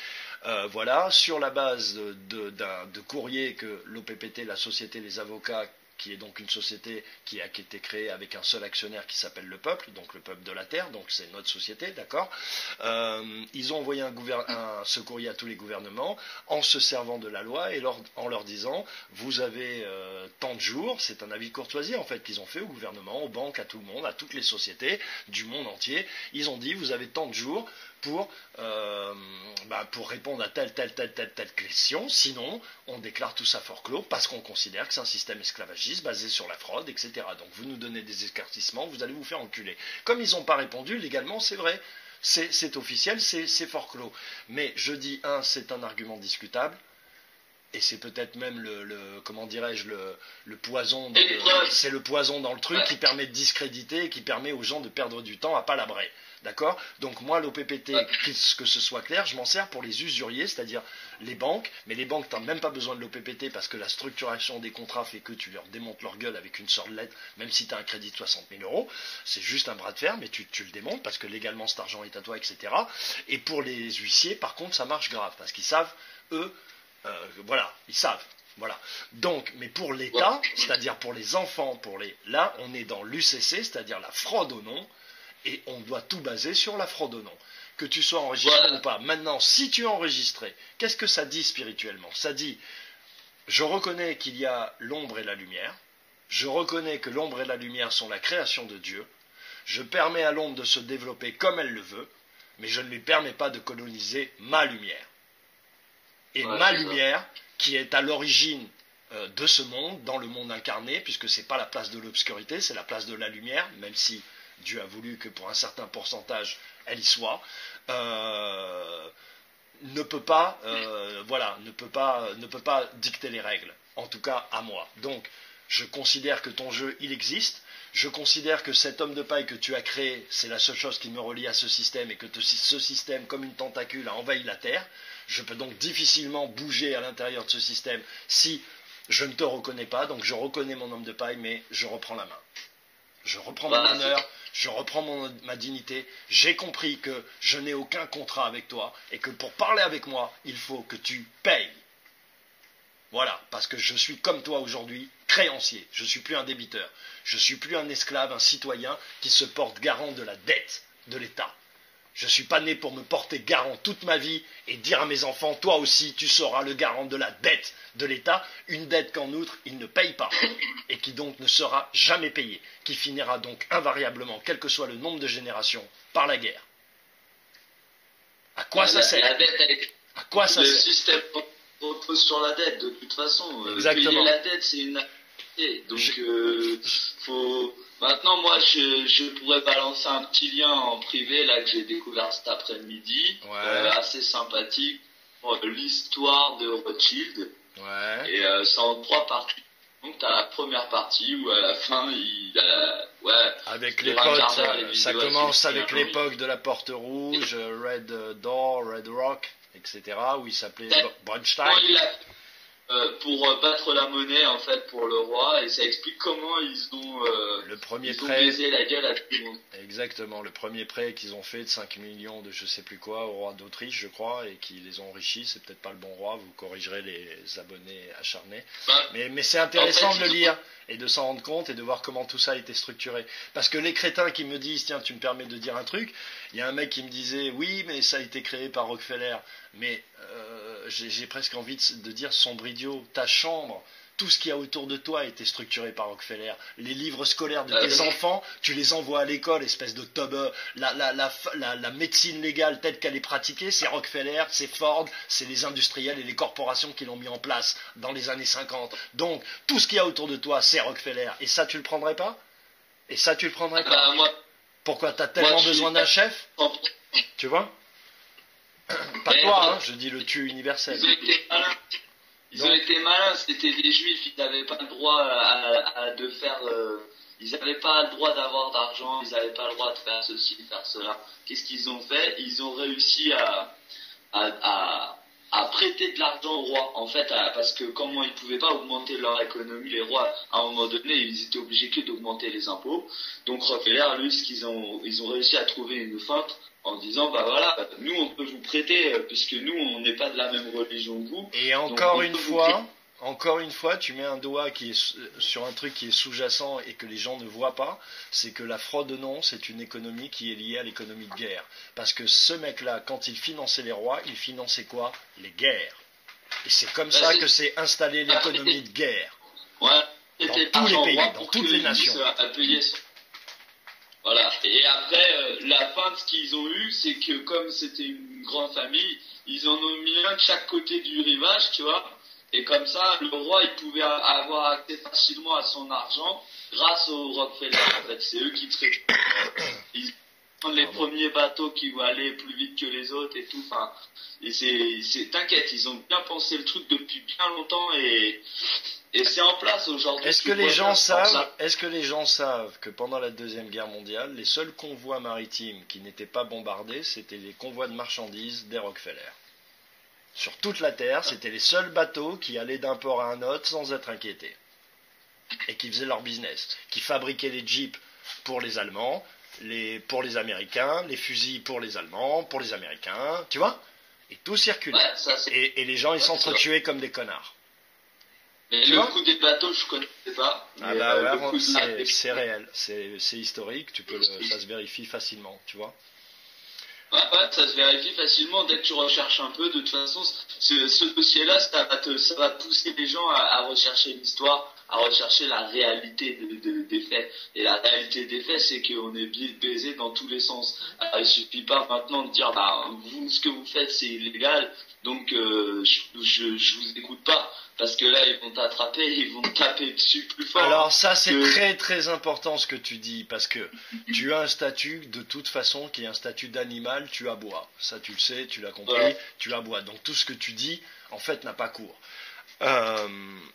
Voilà, sur la base de courrier que l'OPPT, la société, les avocats, qui est donc une société qui a été créée avec un seul actionnaire qui s'appelle le peuple, donc le peuple de la Terre, donc c'est notre société, d'accord. Ils ont envoyé ce courrier à tous les gouvernements en se servant de la loi et en leur disant vous avez tant de jours, c'est un avis de courtoisie en fait qu'ils ont fait au gouvernement, aux banques, à tout le monde, à toutes les sociétés du monde entier. Ils ont dit vous avez tant de jours pour répondre à telle question, sinon on déclare tout ça forclos parce qu'on considère que c'est un système esclavagiste basé sur la fraude, etc. Donc vous nous donnez des éclaircissements, vous allez vous faire enculer. Comme ils n'ont pas répondu, légalement c'est vrai, c'est officiel, c'est forclos. Mais je dis, c'est un argument discutable, et c'est peut-être même le poison, c'est le poison dans le truc qui permet de discréditer et qui permet aux gens de perdre du temps à palabrer. D'accord ? Donc moi, l'OPPT, que ce soit clair, je m'en sers pour les usuriers, c'est-à-dire les banques, mais les banques, tu n'as même pas besoin de l'OPPT parce que la structuration des contrats fait que tu leur démontes leur gueule avec une sorte de lettre, même si tu as un crédit de 60 000 euros, c'est juste un bras de fer, mais tu le démontes parce que légalement cet argent est à toi, etc. Et pour les huissiers, par contre, ça marche grave, parce qu'ils savent, eux, ils savent. Voilà. Donc, mais pour l'État, c'est-à-dire pour les enfants, là, on est dans l'UCC, c'est-à-dire la fraude au nom, et on doit tout baser sur la fraude au nom. Que tu sois enregistré ou pas. Maintenant, si tu es enregistré, qu'est-ce que ça dit spirituellement ? Ça dit, je reconnais qu'il y a l'ombre et la lumière, je reconnais que l'ombre et la lumière sont la création de Dieu, je permets à l'ombre de se développer comme elle le veut, mais je ne lui permets pas de coloniser ma lumière. Et ma lumière, qui est à l'origine de ce monde, dans le monde incarné, puisque ce n'est pas la place de l'obscurité, c'est la place de la lumière, même si Dieu a voulu que pour un certain pourcentage, elle y soit, ne peut pas dicter les règles, en tout cas à moi. Donc, je considère que ton jeu, il existe. Je considère que cet homme de paille que tu as créé, c'est la seule chose qui me relie à ce système et que ce système, comme une tentacule, a envahi la Terre. Je peux donc difficilement bouger à l'intérieur de ce système si je ne te reconnais pas. Donc je reconnais mon homme de paille, mais je reprends la main. Je reprends mon honneur, je reprends ma dignité. J'ai compris que je n'ai aucun contrat avec toi et que pour parler avec moi, il faut que tu payes. Voilà, parce que je suis comme toi aujourd'hui, créancier. Je ne suis plus un débiteur. Je ne suis plus un esclave, un citoyen qui se porte garant de la dette de l'État. Je ne suis pas né pour me porter garant toute ma vie et dire à mes enfants, toi aussi, tu seras le garant de la dette de l'État, une dette qu'en outre, il ne paye pas et qui donc ne sera jamais payée, qui finira donc invariablement, quel que soit le nombre de générations, par la guerre. À quoi ça sert? À quoi ça sert? Le système repose sur la dette, de toute façon. Exactement. Payer la dette, c'est une activité. Donc, faut... Maintenant, moi, je pourrais balancer un petit lien en privé, là, que j'ai découvert cet après-midi. Ouais. Assez sympathique. L'histoire de Rothschild. Ouais. Et c'est en 3 parties. Donc, t'as la première partie où, à la fin, avec l'époque, ça commence avec l'époque de la Porte Rouge, Red Door, Red Rock, etc., où il s'appelait Bronstein. Pour battre la monnaie, en fait, pour le roi, et ça explique comment ils ont, baisé la gueule à tout le monde. Exactement, le premier prêt qu'ils ont fait de 5 millions de je sais plus quoi au roi d'Autriche, je crois, et qui les ont enrichis. C'est peut-être pas le bon roi, vous corrigerez les abonnés acharnés. Mais c'est intéressant de le lire et de s'en rendre compte et de voir comment tout ça a été structuré. Parce que les crétins qui me disent, tiens, tu me permets de dire un truc, il y a un mec qui me disait, oui, mais ça a été créé par Rockefeller. Mais j'ai presque envie de dire, sombre idiot, ta chambre, tout ce qu'il y a autour de toi a été structuré par Rockefeller. Les livres scolaires de tes enfants, tu les envoies à l'école, espèce de teubeux. La médecine légale telle qu'elle est pratiquée, c'est Rockefeller, c'est Ford, c'est les industriels et les corporations qui l'ont mis en place dans les années 50. Donc, tout ce qu'il y a autour de toi, c'est Rockefeller. Et ça, tu le prendrais pas? Et ça, tu le prendrais pas? Pourquoi? T'as tellement besoin d'un chef? Tu vois? Pas toi, hein, je dis le tu universel. Ils ont été malins, c'était des juifs, ils n'avaient pas le droit de faire... ils n'avaient pas le droit d'avoir d'argent, ils n'avaient pas le droit de faire ceci, faire cela. Qu'est-ce qu'ils ont fait? Ils ont réussi à prêter de l'argent au roi, en fait, parce que comment ils pouvaient pas augmenter leur économie, les rois, à un moment donné, ils étaient obligés que d'augmenter les impôts. Donc Rockefeller, lui, ils ont réussi à trouver une feinte en disant, bah voilà, nous on peut vous prêter, puisque nous on n'est pas de la même religion que vous. Et encore une fois, tu mets un doigt qui est sur un truc qui est sous-jacent et que les gens ne voient pas, c'est que la fraude non, c'est une économie qui est liée à l'économie de guerre. Parce que ce mec-là, quand il finançait les rois, il finançait quoi? Les guerres. Et c'est comme ça que s'est installée l'économie de guerre. Ouais, dans tous les pays, dans toutes les nations. Voilà. Et après, la fin de ce qu'ils ont eu, c'est que comme c'était une grande famille, ils en ont mis un de chaque côté du rivage, tu vois. Et comme ça, le roi, il pouvait avoir accès facilement à son argent grâce aux Rockefeller. En fait, c'est eux qui traitent. Ils prennent les premiers bateaux qui vont aller plus vite que les autres et tout. Enfin, et t'inquiète, ils ont bien pensé le truc depuis bien longtemps et c'est en place aujourd'hui. Est-ce que les gens savent que pendant la Deuxième Guerre mondiale, les seuls convois maritimes qui n'étaient pas bombardés, c'était les convois de marchandises des Rockefeller. Sur toute la Terre, c'était les seuls bateaux qui allaient d'un port à un autre sans être inquiétés. Et qui faisaient leur business. Qui fabriquaient les jeeps pour les Allemands, pour les Américains, les fusils pour les Allemands, pour les Américains, tu vois? Et tout circulait. Ouais, et les gens, ils s'entretuaient comme des connards. Mais le coup des bateaux, je connaissais pas. Ah bah ouais, c'est réel, c'est historique, ça se vérifie facilement, tu vois. Ouais, ça se vérifie facilement dès que tu recherches un peu. De toute façon, ce dossier-là, ça va pousser les gens à rechercher l'histoire, à rechercher la réalité des faits. Et la réalité des faits, c'est qu'on est baisé dans tous les sens. Alors, il suffit pas maintenant de dire, bah, vous, ce que vous faites, c'est illégal, donc je vous écoute pas. Parce que là, ils vont t'attraper, ils vont te taper dessus plus fort. Alors ça, c'est très très important ce que tu dis, parce que tu as un statut, de toute façon, qui est un statut d'animal, tu aboies. Ça, tu le sais, tu l'as compris, ouais. Tu aboies. Donc tout ce que tu dis, en fait, n'a pas cours.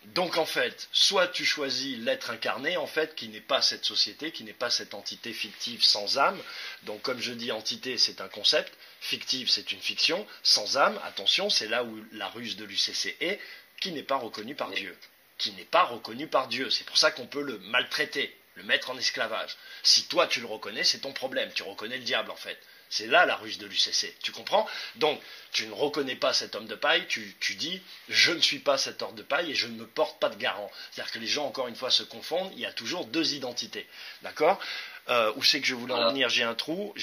Donc en fait, soit tu choisis l'être incarné, en fait, qui n'est pas cette société, qui n'est pas cette entité fictive sans âme. Donc comme je dis, entité, c'est un concept, fictive, c'est une fiction, sans âme, attention, c'est là où la ruse de l'UCC est, qui n'est pas reconnu par Dieu. Qui n'est pas reconnu par Dieu. C'est pour ça qu'on peut le maltraiter. le mettre en esclavage. Si toi tu le reconnais, c'est ton problème, tu reconnais le diable en fait. C'est là la ruse de l'UCC, tu comprends? Donc, tu ne reconnais pas cet homme de paille, tu dis, je ne suis pas cet homme de paille et je ne me porte pas de garant. C'est-à-dire que les gens, encore une fois, se confondent, il y a toujours deux identités, d'accord? Où c'est que je voulais en venir? J'ai un trou.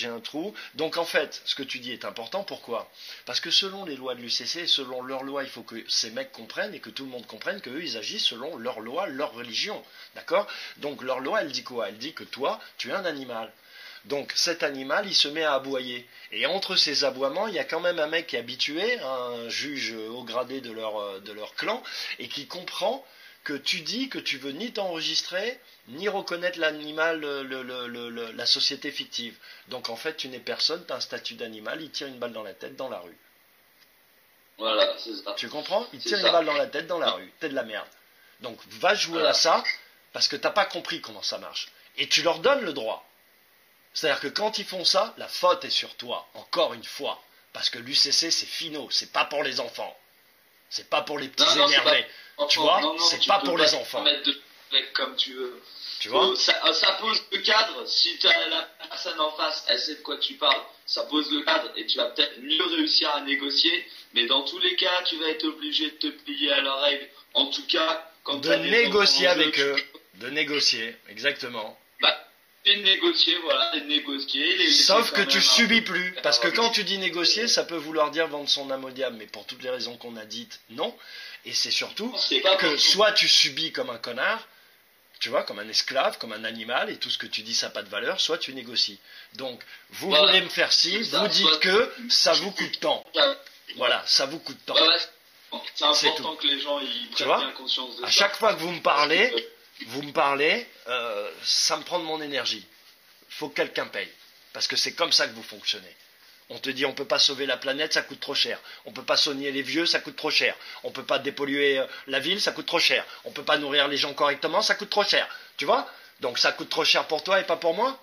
Donc, en fait, ce que tu dis est important, pourquoi? Parce que selon les lois de l'UCC, selon leurs lois, il faut que ces mecs comprennent et que tout le monde comprenne qu'eux, ils agissent selon leurs lois, leur religion, d'accord? Donc, leur loi, elle dit quoi? Elle dit que toi, tu es un animal. Donc cet animal, il se met à aboyer. Et entre ces aboiements, il y a quand même un mec qui est habitué, un juge haut gradé de leur clan, et qui comprend que tu dis que tu veux ni t'enregistrer, ni reconnaître l'animal, la société fictive. Donc en fait, tu n'es personne, tu as un statut d'animal, il tire une balle dans la tête dans la rue. Voilà, c'est ça. Tu comprends? Il tire une balle dans la tête dans la rue. T'es de la merde. Donc va jouer à ça, parce que t'as pas compris comment ça marche. Et tu leur donnes le droit. C'est-à-dire que quand ils font ça, la faute est sur toi, encore une fois. Parce que l'UCC, c'est finaux, c'est pas pour les enfants. C'est pas pour les petits énervés. Tu vois, c'est pas pour les enfants. Mettre de comme tu veux. Tu vois, ça pose le cadre. Si tu as la personne en face, elle sait de quoi tu parles, ça pose le cadre et tu vas peut-être mieux réussir à négocier. Mais dans tous les cas, tu vas être obligé de te plier à leurs règles. En tout cas, quand de négocier avec eux. De négocier, exactement. De négocier. Sauf que tu subis plus. Parce que quand tu dis négocier, ça peut vouloir dire vendre son âme au diable. Mais pour toutes les raisons qu'on a dites, non. Et c'est surtout que soit tu subis comme un connard, tu vois, comme un esclave, comme un animal, et tout ce que tu dis, ça n'a pas de valeur, soit tu négocies. Donc, vous voulez me faire ci, vous dites que ça vous coûte tant. Voilà, ça vous coûte tant. C'est important que les gens y prennent bien conscience de ça. À chaque fois que vous me parlez, ça me prend de mon énergie. Il faut que quelqu'un paye. Parce que c'est comme ça que vous fonctionnez. On te dit on ne peut pas sauver la planète, ça coûte trop cher. On ne peut pas soigner les vieux, ça coûte trop cher. On ne peut pas dépolluer la ville, ça coûte trop cher. On ne peut pas nourrir les gens correctement, ça coûte trop cher. Tu vois? Donc ça coûte trop cher pour toi et pas pour moi.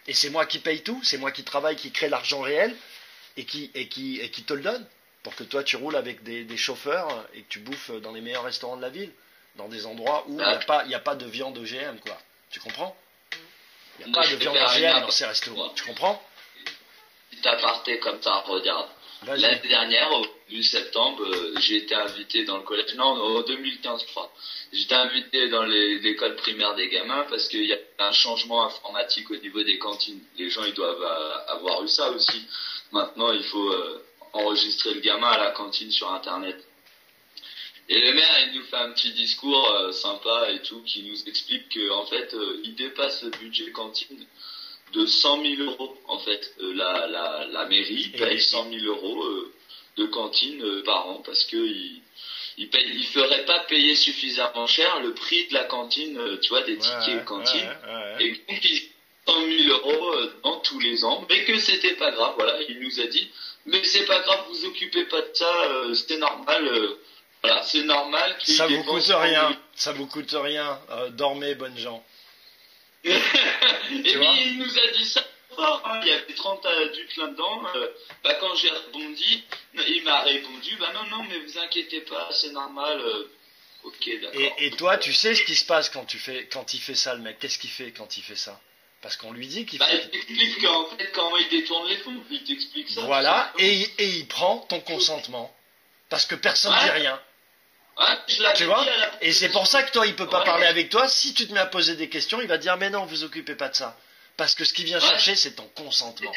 Et c'est moi qui paye tout, c'est moi qui travaille, qui crée l'argent réel et qui te le donne. Pour que toi tu roules avec des chauffeurs et que tu bouffes dans les meilleurs restaurants de la ville. Dans des endroits où il n'y a pas de viande OGM, quoi. Tu comprends? Il n'y a pas de viande OGM dans ces restaurants. Tu comprends? Petit aparté comme ça, regarde. L'année dernière, au 8 septembre, j'ai été invité dans le collège. Non, en 2015, je crois. J'étais invité dans l'école primaire des gamins parce qu'il y a un changement informatique au niveau des cantines. Les gens, ils doivent avoir eu ça aussi. Maintenant, il faut enregistrer le gamin à la cantine sur Internet. Et le maire, il nous fait un petit discours sympa et tout, qui nous explique qu'en fait, il dépasse le budget cantine de 100 000 euros. En fait, la mairie paye 100 000 euros de cantine par an parce que il ferait pas payer suffisamment cher le prix de la cantine, tu vois, des tickets de cantine. Et donc, il 100 000 euros dans tous les ans, mais que c'était pas grave. Voilà, il nous a dit, mais c'est pas grave, vous occupez pas de ça, c'était normal. Voilà, c'est normal. Ça vous coûte rien. Ça vous coûte rien. Dormez, bonnes gens. Et puis il nous a dit ça fort. Hein. Il y avait 30 adultes là-dedans. Quand j'ai rebondi, il m'a répondu, non, mais vous inquiétez pas, c'est normal. Ok, d'accord. Et toi, tu sais ce qui se passe quand il fait ça, le mec. Qu'est-ce qu'il fait quand il fait ça? Parce qu'on lui dit qu'il fait... Il t'explique qu'en fait, comment il détourne les fonds. Il t'explique ça. Voilà, et il prend ton consentement. Parce que personne ne dit rien. Tu vois? Et c'est pour ça que toi, il peut pas parler avec toi. Si tu te mets à poser des questions, il va dire, mais non, vous occupez pas de ça. Parce que ce qu'il vient chercher, c'est ton consentement.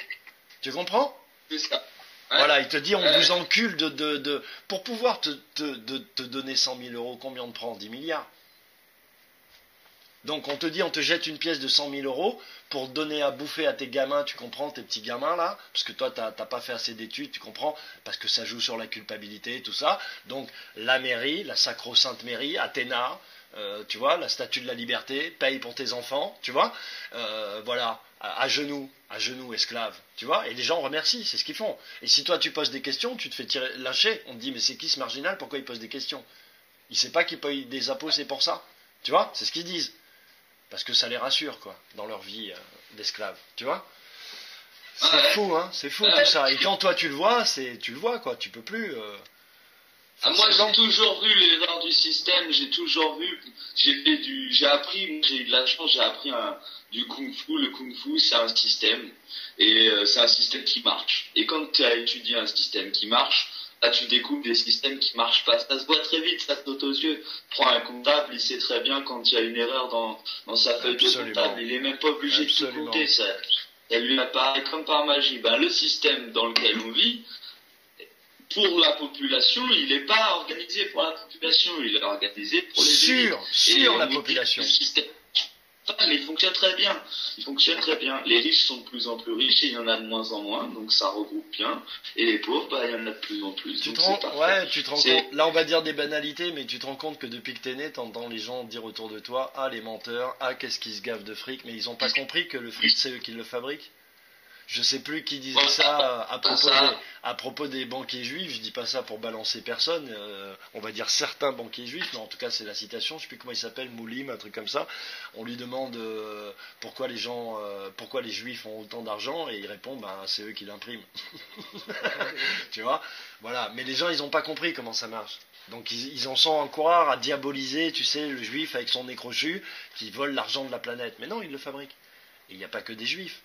Tu comprends? C'est ça. Voilà, il te dit, on vous encule pour pouvoir te donner 100 000 euros, combien on te prend? 10 milliards. Donc on te dit, on te jette une pièce de 100 000 euros pour donner à bouffer à tes gamins, tu comprends, tes petits gamins là, parce que toi t'as pas fait assez d'études, tu comprends, parce que ça joue sur la culpabilité et tout ça. Donc la mairie, la sacro-sainte mairie, Athéna, tu vois, la statue de la liberté, paye pour tes enfants, tu vois, voilà, à genoux, esclave, tu vois, et les gens remercient, c'est ce qu'ils font. Et si toi tu poses des questions, tu te fais lâcher, on te dit mais c'est qui ce marginal, pourquoi il pose des questions? Il sait pas qu'il paye des impôts, c'est pour ça, tu vois, c'est ce qu'ils disent. Parce que ça les rassure, quoi, dans leur vie d'esclave, tu vois. C'est fou, hein, c'est fou tout ça. Et quand toi tu le vois, quoi, tu peux plus. Moi moi, blanc. j'ai toujours vu l'erreur du système, j'ai toujours vu, j'ai appris, j'ai eu de la chance, j'ai appris du kung-fu. Le kung-fu, c'est un système, et c'est un système qui marche. Et quand tu as étudié un système qui marche, là, tu découvres des systèmes qui marchent pas. Ça se voit très vite, ça saute aux yeux. Prends un comptable, il sait très bien quand il y a une erreur dans sa feuille de comptable. Il est même pas obligé de tout compter, ça lui apparaît comme par magie. Ben, le système dans lequel on vit, pour la population, il n'est pas organisé pour la population, il est organisé pour les élites. Sur la population. Le système, mais il fonctionne très bien. Il fonctionne très bien. Les riches sont de plus en plus riches et il y en a de moins en moins, donc ça regroupe bien. Et les pauvres, bah, il y en a de plus en plus. Tu te rends compte, là on va dire des banalités, mais tu te rends compte que depuis que t'es né, t'entends les gens dire autour de toi, ah les menteurs, ah qu'est-ce qu'ils se gavent de fric, mais ils ont pas compris que le fric c'est eux qui le fabriquent. Je sais plus qui disait ça à propos des banquiers juifs. Je dis pas ça pour balancer personne. On va dire certains banquiers juifs, mais en tout cas c'est la citation. Je sais plus comment il s'appelle, Moulim, un truc comme ça. On lui demande pourquoi les juifs ont autant d'argent et il répond ben c'est eux qui l'impriment. Tu vois, voilà. Mais les gens ils ont pas compris comment ça marche. Donc ils en sont encore à diaboliser, tu sais, le juif avec son nez crochu qui vole l'argent de la planète. Mais non, il le fabrique. Et il n'y a pas que des juifs.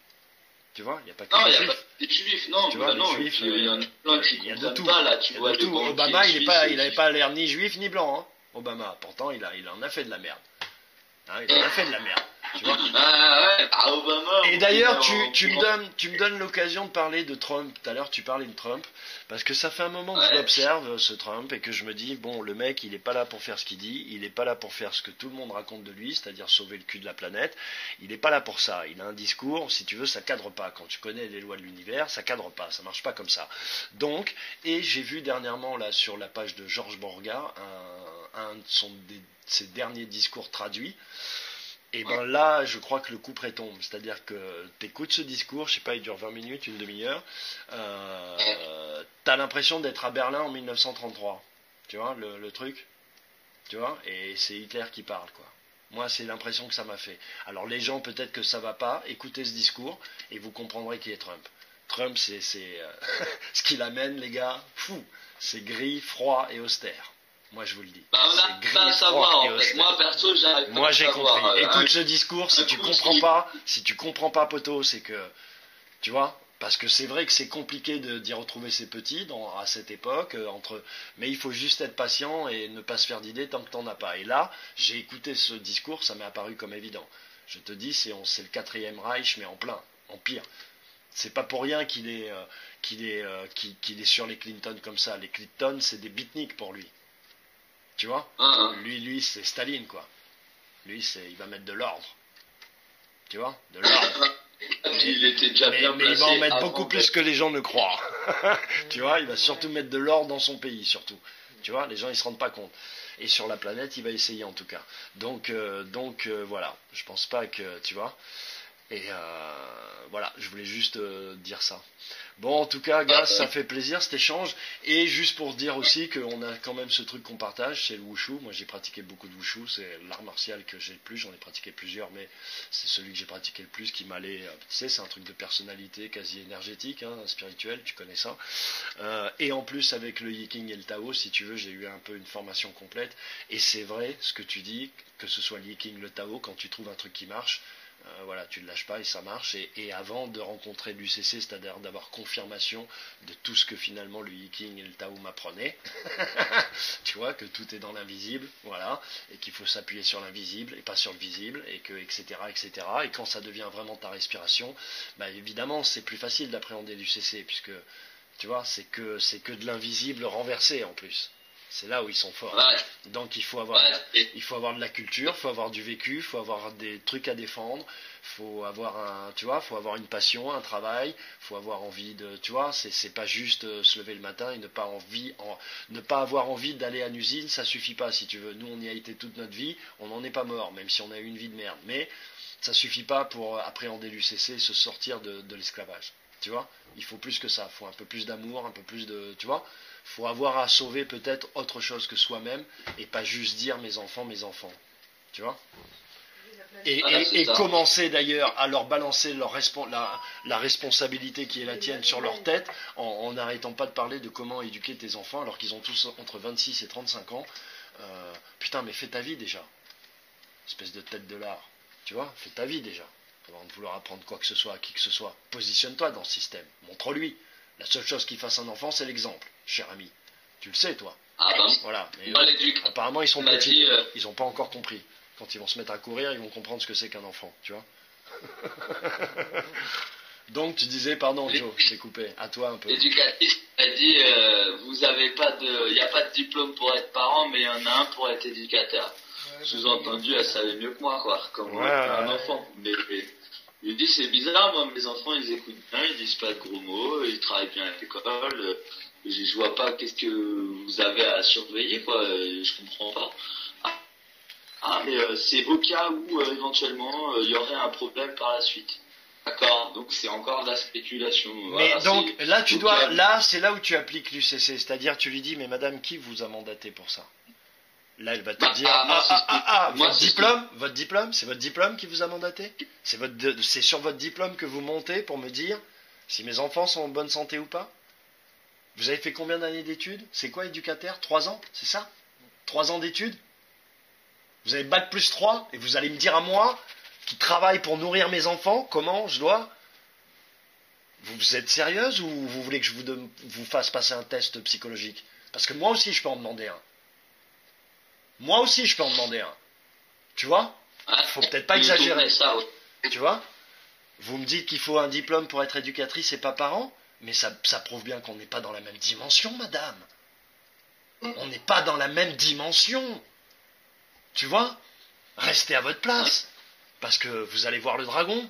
Tu vois, il n'y a pas que des juifs. Pas des juifs, non. Tu vois, non, les juifs, il y en a plein qui y a de tout. Pas, là, tu vois, de tout. Obama, il n'avait pas l'air ni juif ni blanc. Hein. Obama, pourtant, il en a fait de la merde. Hein, il en a fait de la merde. Tu vois. Obama. Et d'ailleurs, tu me donnes l'occasion de parler de Trump. Tout à l'heure, tu parlais de Trump. Parce que ça fait un moment que je l'observe, ce Trump, et que je me dis, bon, le mec, il n'est pas là pour faire ce qu'il dit, il n'est pas là pour faire ce que tout le monde raconte de lui, c'est-à-dire sauver le cul de la planète. Il n'est pas là pour ça. Il a un discours, si tu veux, ça cadre pas. Quand tu connais les lois de l'univers, ça cadre pas, ça marche pas comme ça. Donc, et j'ai vu dernièrement, là, sur la page de Georges Borga, un de ses derniers discours traduits. Et ben là, je crois que le coup près tombe. C'est-à-dire que t'écoutes ce discours, je sais pas, il dure 20 minutes, une demi-heure. T'as l'impression d'être à Berlin en 1933. Tu vois, le truc. Tu vois, et c'est Hitler qui parle, quoi. Moi, c'est l'impression que ça m'a fait. Alors les gens, peut-être que ça va pas. Écoutez ce discours et vous comprendrez qui est Trump. Trump, c'est ce qu'il amène, les gars. Fou. C'est gris, froid et austère. Moi, je vous le dis. On a pas à savoir, en fait. Moi, perso, j'arrive Moi, j'ai compris. Écoute ce discours, si tu comprends pas, poteau, c'est que, tu vois, parce que c'est vrai que c'est compliqué d'y retrouver ses petits à cette époque, mais il faut juste être patient et ne pas se faire d'idées tant que t'en as pas. Et là, j'ai écouté ce discours, ça m'est apparu comme évident. Je te dis, c'est le 4e Reich, mais en plein, en pire. C'est pas pour rien qu'il est sur les Clinton comme ça. Les Clinton, c'est des beatniks pour lui. Tu vois, lui, c'est Staline, quoi. Lui, il va mettre de l'ordre. Tu vois, de l'ordre. Il était déjà bien mais il va en mettre beaucoup plus que les gens ne croient. Tu vois, il va surtout mettre de l'ordre dans son pays, surtout. Tu vois, les gens, ils se rendent pas compte. Et sur la planète, il va essayer, en tout cas. Donc voilà. Je pense pas que, tu vois. Et voilà, je voulais juste dire ça. Bon, en tout cas, gars, ça fait plaisir cet échange. Et juste pour dire aussi qu'on a quand même ce truc qu'on partage, c'est le wushu. Moi, j'ai pratiqué beaucoup de wushu. C'est l'art martial que j'ai le plus. J'en ai pratiqué plusieurs, mais c'est celui que j'ai pratiqué le plus qui m'allait. Tu sais, c'est un truc de personnalité quasi énergétique, hein, spirituel. Tu connais ça. Et en plus, avec le Yiking et le Tao, si tu veux, j'ai eu un peu une formation complète. Et c'est vrai, ce que tu dis, que ce soit le Yiking, le Tao, quand tu trouves un truc qui marche. Voilà, tu ne lâches pas et ça marche. Et avant de rencontrer l'UCC, c'est-à-dire d'avoir confirmation de tout ce que finalement le Yiking et le Tao m'apprenaient, tu vois, que tout est dans l'invisible, voilà, et qu'il faut s'appuyer sur l'invisible et pas sur le visible, et que, etc., etc. Et quand ça devient vraiment ta respiration, bah évidemment, c'est plus facile d'appréhender l'UCC, puisque, tu vois, c'est que de l'invisible renversé en plus. C'est là où ils sont forts. Ouais. Donc il faut avoir de la culture, il faut avoir du vécu, il faut avoir des trucs à défendre, faut avoir avoir une passion, un travail, faut avoir envie de, tu vois, c'est pas juste se lever le matin et ne pas avoir envie d'aller à l'usine, ça suffit pas si tu veux. Nous on y a été toute notre vie, on n'en est pas mort, même si on a eu une vie de merde. Mais ça suffit pas pour appréhender l'UCC et se sortir de l'esclavage. Tu vois, il faut plus que ça, il faut un peu plus d'amour, un peu plus de, tu vois. Faut avoir à sauver peut-être autre chose que soi-même et pas juste dire mes enfants, tu vois. et commencer d'ailleurs à leur balancer la responsabilité qui est la tienne sur leur tête en n'arrêtant pas de parler de comment éduquer tes enfants alors qu'ils ont tous entre 26 et 35 ans. Putain, mais fais ta vie déjà. Espèce de tête de lard. Tu vois, fais ta vie déjà. Avant de vouloir apprendre quoi que ce soit à qui que ce soit. Positionne-toi dans le système. Montre-lui. La seule chose qui fasse un enfant, c'est l'exemple, cher ami. Tu le sais, toi. Ah ben, voilà. Mais apparemment, ils sont petits. Ils n'ont pas encore compris. Quand ils vont se mettre à courir, ils vont comprendre ce que c'est qu'un enfant, tu vois. Donc, tu disais, pardon, Joe, je t'ai coupé. À toi un peu. L'éducatrice a dit, vous avez pas il n'y a pas de diplôme pour être parent, mais il y en a un pour être éducateur. Sous-entendu, elle savait mieux que moi, quoi, comment être un enfant. Mais il dit, c'est bizarre, moi, mes enfants, ils écoutent bien, ils disent pas de gros mots, ils travaillent bien à l'école. Je vois pas qu'est-ce que vous avez à surveiller, quoi. Je comprends pas. Mais c'est au cas où éventuellement il y aurait un problème par la suite. D'accord, donc c'est encore de la spéculation. Mais voilà, donc là c'est là où tu appliques l'UCC, c'est-à-dire tu lui dis mais madame qui vous a mandaté pour ça? Là elle va te dire votre diplôme, c'est votre diplôme qui vous a mandaté? C'est sur votre diplôme que vous montez pour me dire si mes enfants sont en bonne santé ou pas? Vous avez fait combien d'années d'études? C'est quoi éducateur? 3 ans, c'est ça? 3 ans d'études? Vous avez bac plus 3 et vous allez me dire à moi qui travaille pour nourrir mes enfants comment je dois? Vous êtes sérieuse ou vous voulez que je vous fasse passer un test psychologique? Parce que moi aussi je peux en demander un. Moi aussi je peux en demander un. Tu vois? Faut peut-être pas exagérer. Tu vois? Vous me dites qu'il faut un diplôme pour être éducatrice et pas parent, mais ça prouve bien qu'on n'est pas dans la même dimension, madame. On n'est pas dans la même dimension. Tu vois? Restez à votre place. Parce que vous allez voir le dragon,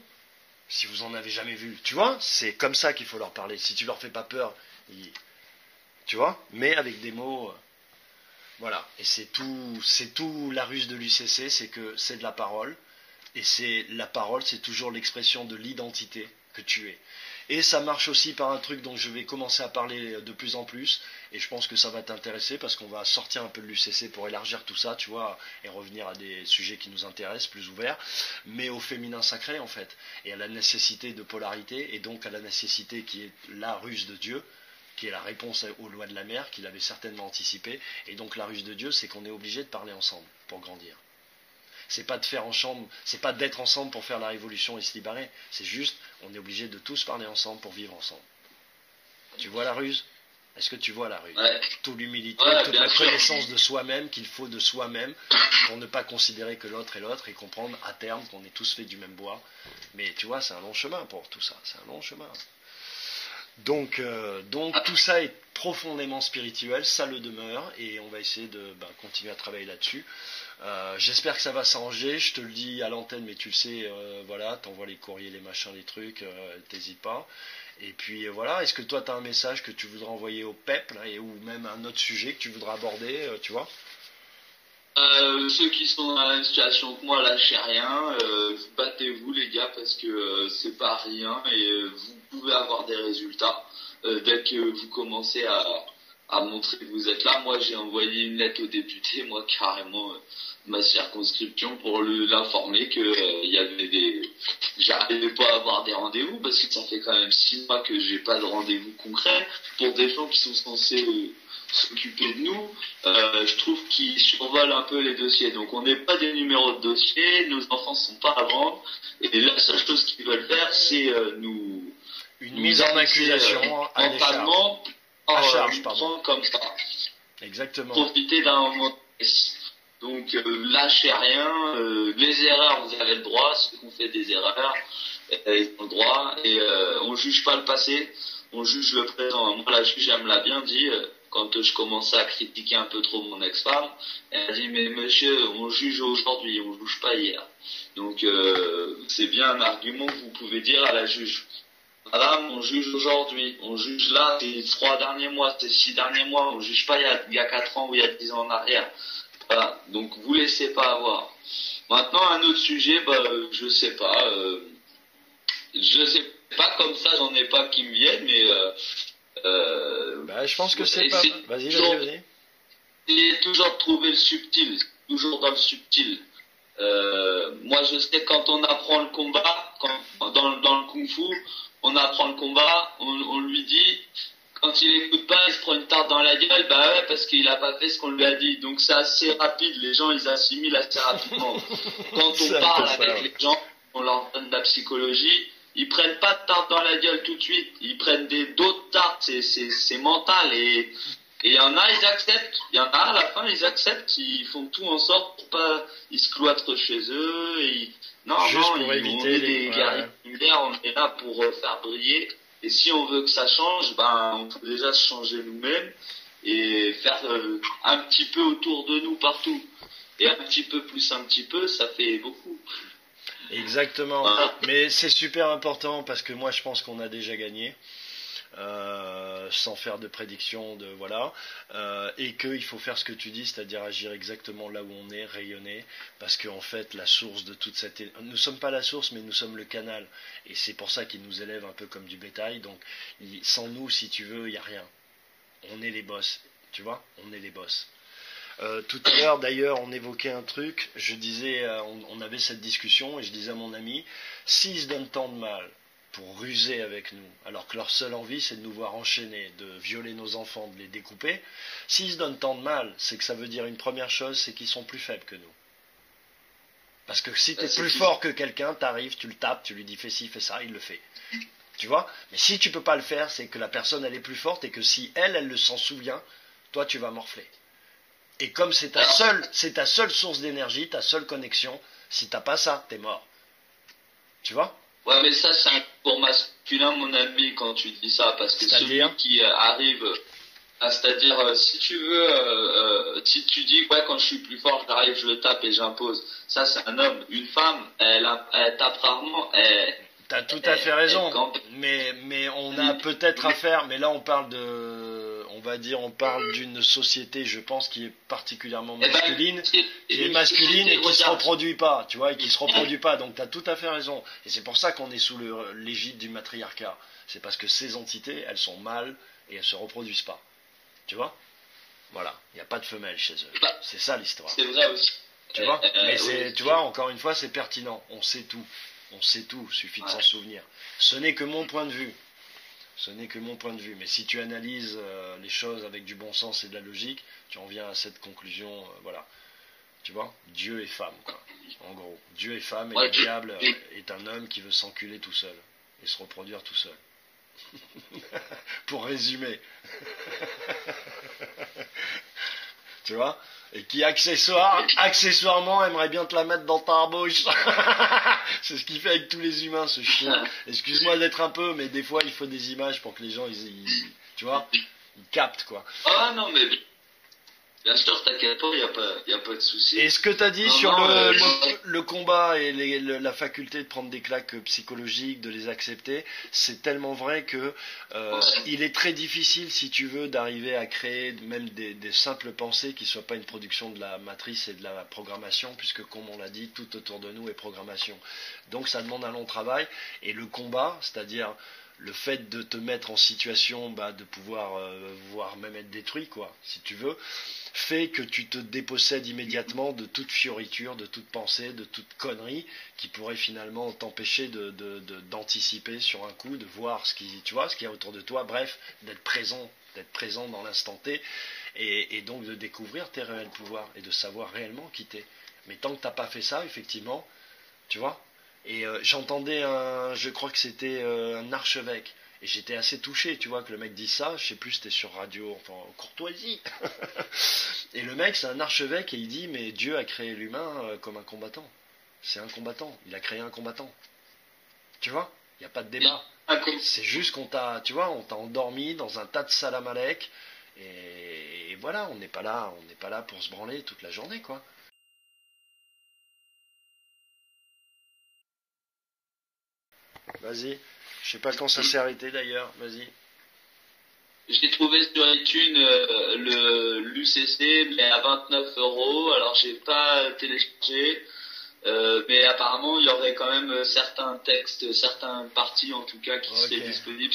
si vous en avez jamais vu. Tu vois? C'est comme ça qu'il faut leur parler. Si tu leur fais pas peur, tu vois? Mais avec des mots... Voilà. Et c'est tout la ruse de l'UCC, c'est que c'est de la parole. Et la parole, c'est toujours l'expression de l'identité que tu es. Et ça marche aussi par un truc dont je vais commencer à parler de plus en plus, et je pense que ça va t'intéresser parce qu'on va sortir un peu de l'UCC pour élargir tout ça, tu vois, et revenir à des sujets qui nous intéressent, plus ouverts, mais au féminin sacré en fait, et à la nécessité de polarité, et donc à la nécessité qui est la ruse de Dieu, qui est la réponse aux lois de la mer, qu'il avait certainement anticipé, et donc la ruse de Dieu, c'est qu'on est obligé de parler ensemble pour grandir. C'est pas de faire ensemble, c'est pas d'être ensemble pour faire la révolution et se libérer. C'est juste, on est obligé de tous parler ensemble pour vivre ensemble. Tu vois la ruse? Est-ce que tu vois la ruse? Toute l'humilité, toute la connaissance de soi-même qu'il faut de soi-même pour ne pas considérer que l'autre est l'autre et comprendre à terme qu'on est tous faits du même bois. Mais tu vois, c'est un long chemin pour tout ça. C'est un long chemin. Donc tout ça est profondément spirituel, ça le demeure, et on va essayer de continuer à travailler là-dessus. J'espère que ça va s'arranger, je te le dis à l'antenne, mais tu le sais, voilà, t'envoies les courriers, les machins, les trucs, t'hésites pas. Et puis voilà, est-ce que toi t'as un message que tu voudrais envoyer au PEP, là, ou même un autre sujet que tu voudrais aborder, tu vois? Ceux qui sont dans la même situation que moi, lâchez rien, battez-vous les gars, parce que c'est pas rien, et vous pouvez avoir des résultats dès que vous commencez à montrer que vous êtes là. Moi j'ai envoyé une lettre au député, moi carrément, ma circonscription, pour l'informer que il y avait j'arrivais pas à avoir des rendez-vous, parce que ça fait quand même 6 mois que j'ai pas de rendez-vous concret pour des gens qui sont censés s'occuper de nous. Je trouve qu'ils survolent un peu les dossiers, donc on n'est pas des numéros de dossier, nos enfants sont pas à vendre, et la seule chose qu'ils veulent faire c'est nous mise en accusation à charge, pardon. Comme ça. Exactement. Profiter d'un moment. Donc lâchez rien, les erreurs vous avez le droit, ceux qui ont fait des erreurs ils ont le droit, et on juge pas le passé, on juge le présent. Moi la juge elle me l'a bien dit, quand je commençais à critiquer un peu trop mon ex-femme, elle a dit mais monsieur on juge aujourd'hui, on juge pas hier. Donc c'est bien un argument que vous pouvez dire à la juge. Madame, on juge aujourd'hui, on juge là, ces 3 derniers mois, ces 6 derniers mois, on juge pas il y a 4 ans ou il y a 10 ans en arrière. Voilà, donc vous laissez pas avoir. Maintenant, un autre sujet, je sais pas comme ça, j'en ai pas qui me viennent, mais je pense que c'est pas... Vas-y. Il est toujours de trouver le subtil, toujours dans le subtil. Moi, je sais quand on apprend le combat, dans le kung-fu, on apprend le combat, on lui dit, quand il écoute pas, il se prend une tarte dans la gueule, bah ouais, parce qu'il a pas fait ce qu'on lui a dit. Donc c'est assez rapide, les gens ils assimilent assez rapidement. Quand on parle avec les gens, on leur donne de la psychologie, ils prennent pas de tarte dans la gueule tout de suite, ils prennent d'autres tartes, c'est mental et il y en a, ils acceptent. Il y en a, à la fin, ils acceptent. Ils font tout en sorte pour pas, ils se cloîtrent chez eux. Non, pour éviter on est des guerriers lumière, on est là pour faire briller. Et si on veut que ça change, ben, on faut déjà se changer nous-mêmes et faire un petit peu autour de nous partout. Et un petit peu plus un petit peu, ça fait beaucoup. Exactement. Mais c'est super important parce que moi, je pense qu'on a déjà gagné. Sans faire de prédiction, et qu'il faut faire ce que tu dis, c'est-à-dire agir exactement là où on est, rayonner, parce qu'en fait la source de toute cette... Nous ne sommes pas la source, mais nous sommes le canal, et c'est pour ça qu'ils nous élèvent un peu comme du bétail, donc sans nous, si tu veux, il n'y a rien. On est les boss, tu vois, on est les boss. Tout à l'heure d'ailleurs on évoquait un truc, je disais, on avait cette discussion, et je disais à mon ami, s'ils se donnent tant de mal pour ruser avec nous, alors que leur seule envie c'est de nous voir enchaîner, de violer nos enfants, de les découper, s'ils se donnent tant de mal, c'est que ça veut dire une première chose, c'est qu'ils sont plus faibles que nous. Parce que si tu es plus fort que quelqu'un, t'arrives, tu le tapes, tu lui dis fais ci, fais ça, il le fait. Tu vois? Mais si tu peux pas le faire, c'est que la personne elle est plus forte et que si elle s'en souvient, toi tu vas morfler. Et comme c'est ta seule source d'énergie, ta seule connexion, si t'as pas ça, t'es mort. Tu vois? Ouais, mais ça, c'est un pour masculin, mon ami, quand tu dis ça, parce que celui qui arrive, c'est-à-dire, si tu veux, si tu dis, ouais, quand je suis plus fort, j'arrive, je le tape et j'impose, ça, c'est un homme. Une femme, elle tape rarement, T'as tout à fait raison, mais on a peut-être à faire, mais là on parle on parle d'une société, je pense, qui est particulièrement masculine, qui se reproduit pas, tu vois, et qui se reproduit pas, donc t'as tout à fait raison, et c'est pour ça qu'on est sous l'égide du matriarcat, c'est parce que ces entités, elles sont mâles, et elles se reproduisent pas, tu vois, voilà, il n'y a pas de femelles chez eux, c'est ça l'histoire. C'est vrai aussi. Tu vois, mais tu vois, encore une fois, c'est pertinent, on sait tout. On sait tout, suffit de s'en souvenir. Ce n'est que mon point de vue. Ce n'est que mon point de vue. Mais si tu analyses les choses avec du bon sens et de la logique, tu en viens à cette conclusion, voilà. Tu vois, Dieu est femme, quoi. En gros, Dieu est femme et le diable est un homme qui veut s'enculer tout seul et se reproduire tout seul. Pour résumer. Tu vois, et qui accessoirement aimerait bien te la mettre dans ta bouche. C'est ce qu'il fait avec tous les humains, ce chien. Excuse-moi d'être un peu, mais des fois il faut des images pour que les gens, tu vois, ils captent, quoi. Ah non, mais bien sûr, t'inquiète pas, il n'y a pas de souci. Et ce que tu as dit sur le combat et la faculté de prendre des claques psychologiques, de les accepter, c'est tellement vrai que il est très difficile, si tu veux, d'arriver à créer même des simples pensées qui ne soient pas une production de la matrice et de la programmation, puisque comme on l'a dit, tout autour de nous est programmation. Donc ça demande un long travail, et le combat, c'est-à-dire le fait de te mettre en situation de pouvoir voire même être détruit, quoi, si tu veux, fait que tu te dépossèdes immédiatement de toute fioriture, de toute pensée, de toute connerie qui pourrait finalement t'empêcher d'anticiper sur un coup, de voir ce qu'il y a autour de toi, bref, d'être présent dans l'instant T, et donc de découvrir tes réels pouvoirs et de savoir réellement qui t'es. Mais tant que t'as pas fait ça, effectivement, tu vois. Et j'entendais je crois que c'était un archevêque, et j'étais assez touché, tu vois, que le mec dise ça, je sais plus, c'était sur radio, enfin, Courtoisie. Et le mec, c'est un archevêque, et il dit, mais Dieu a créé l'humain comme un combattant. C'est un combattant, il a créé un combattant. Tu vois, il n'y a pas de débat. C'est juste qu'on t'a, tu vois, on t'a endormi dans un tas de salamalek, et voilà, on n'est pas là pour se branler toute la journée, quoi. Vas-y. Je sais pas quand ça s'est arrêté d'ailleurs. Vas-y. J'ai trouvé sur iTunes l'UCC, mais à 29 €. Alors j'ai pas téléchargé, mais apparemment il y aurait quand même certains textes, certaines parties en tout cas qui seraient disponibles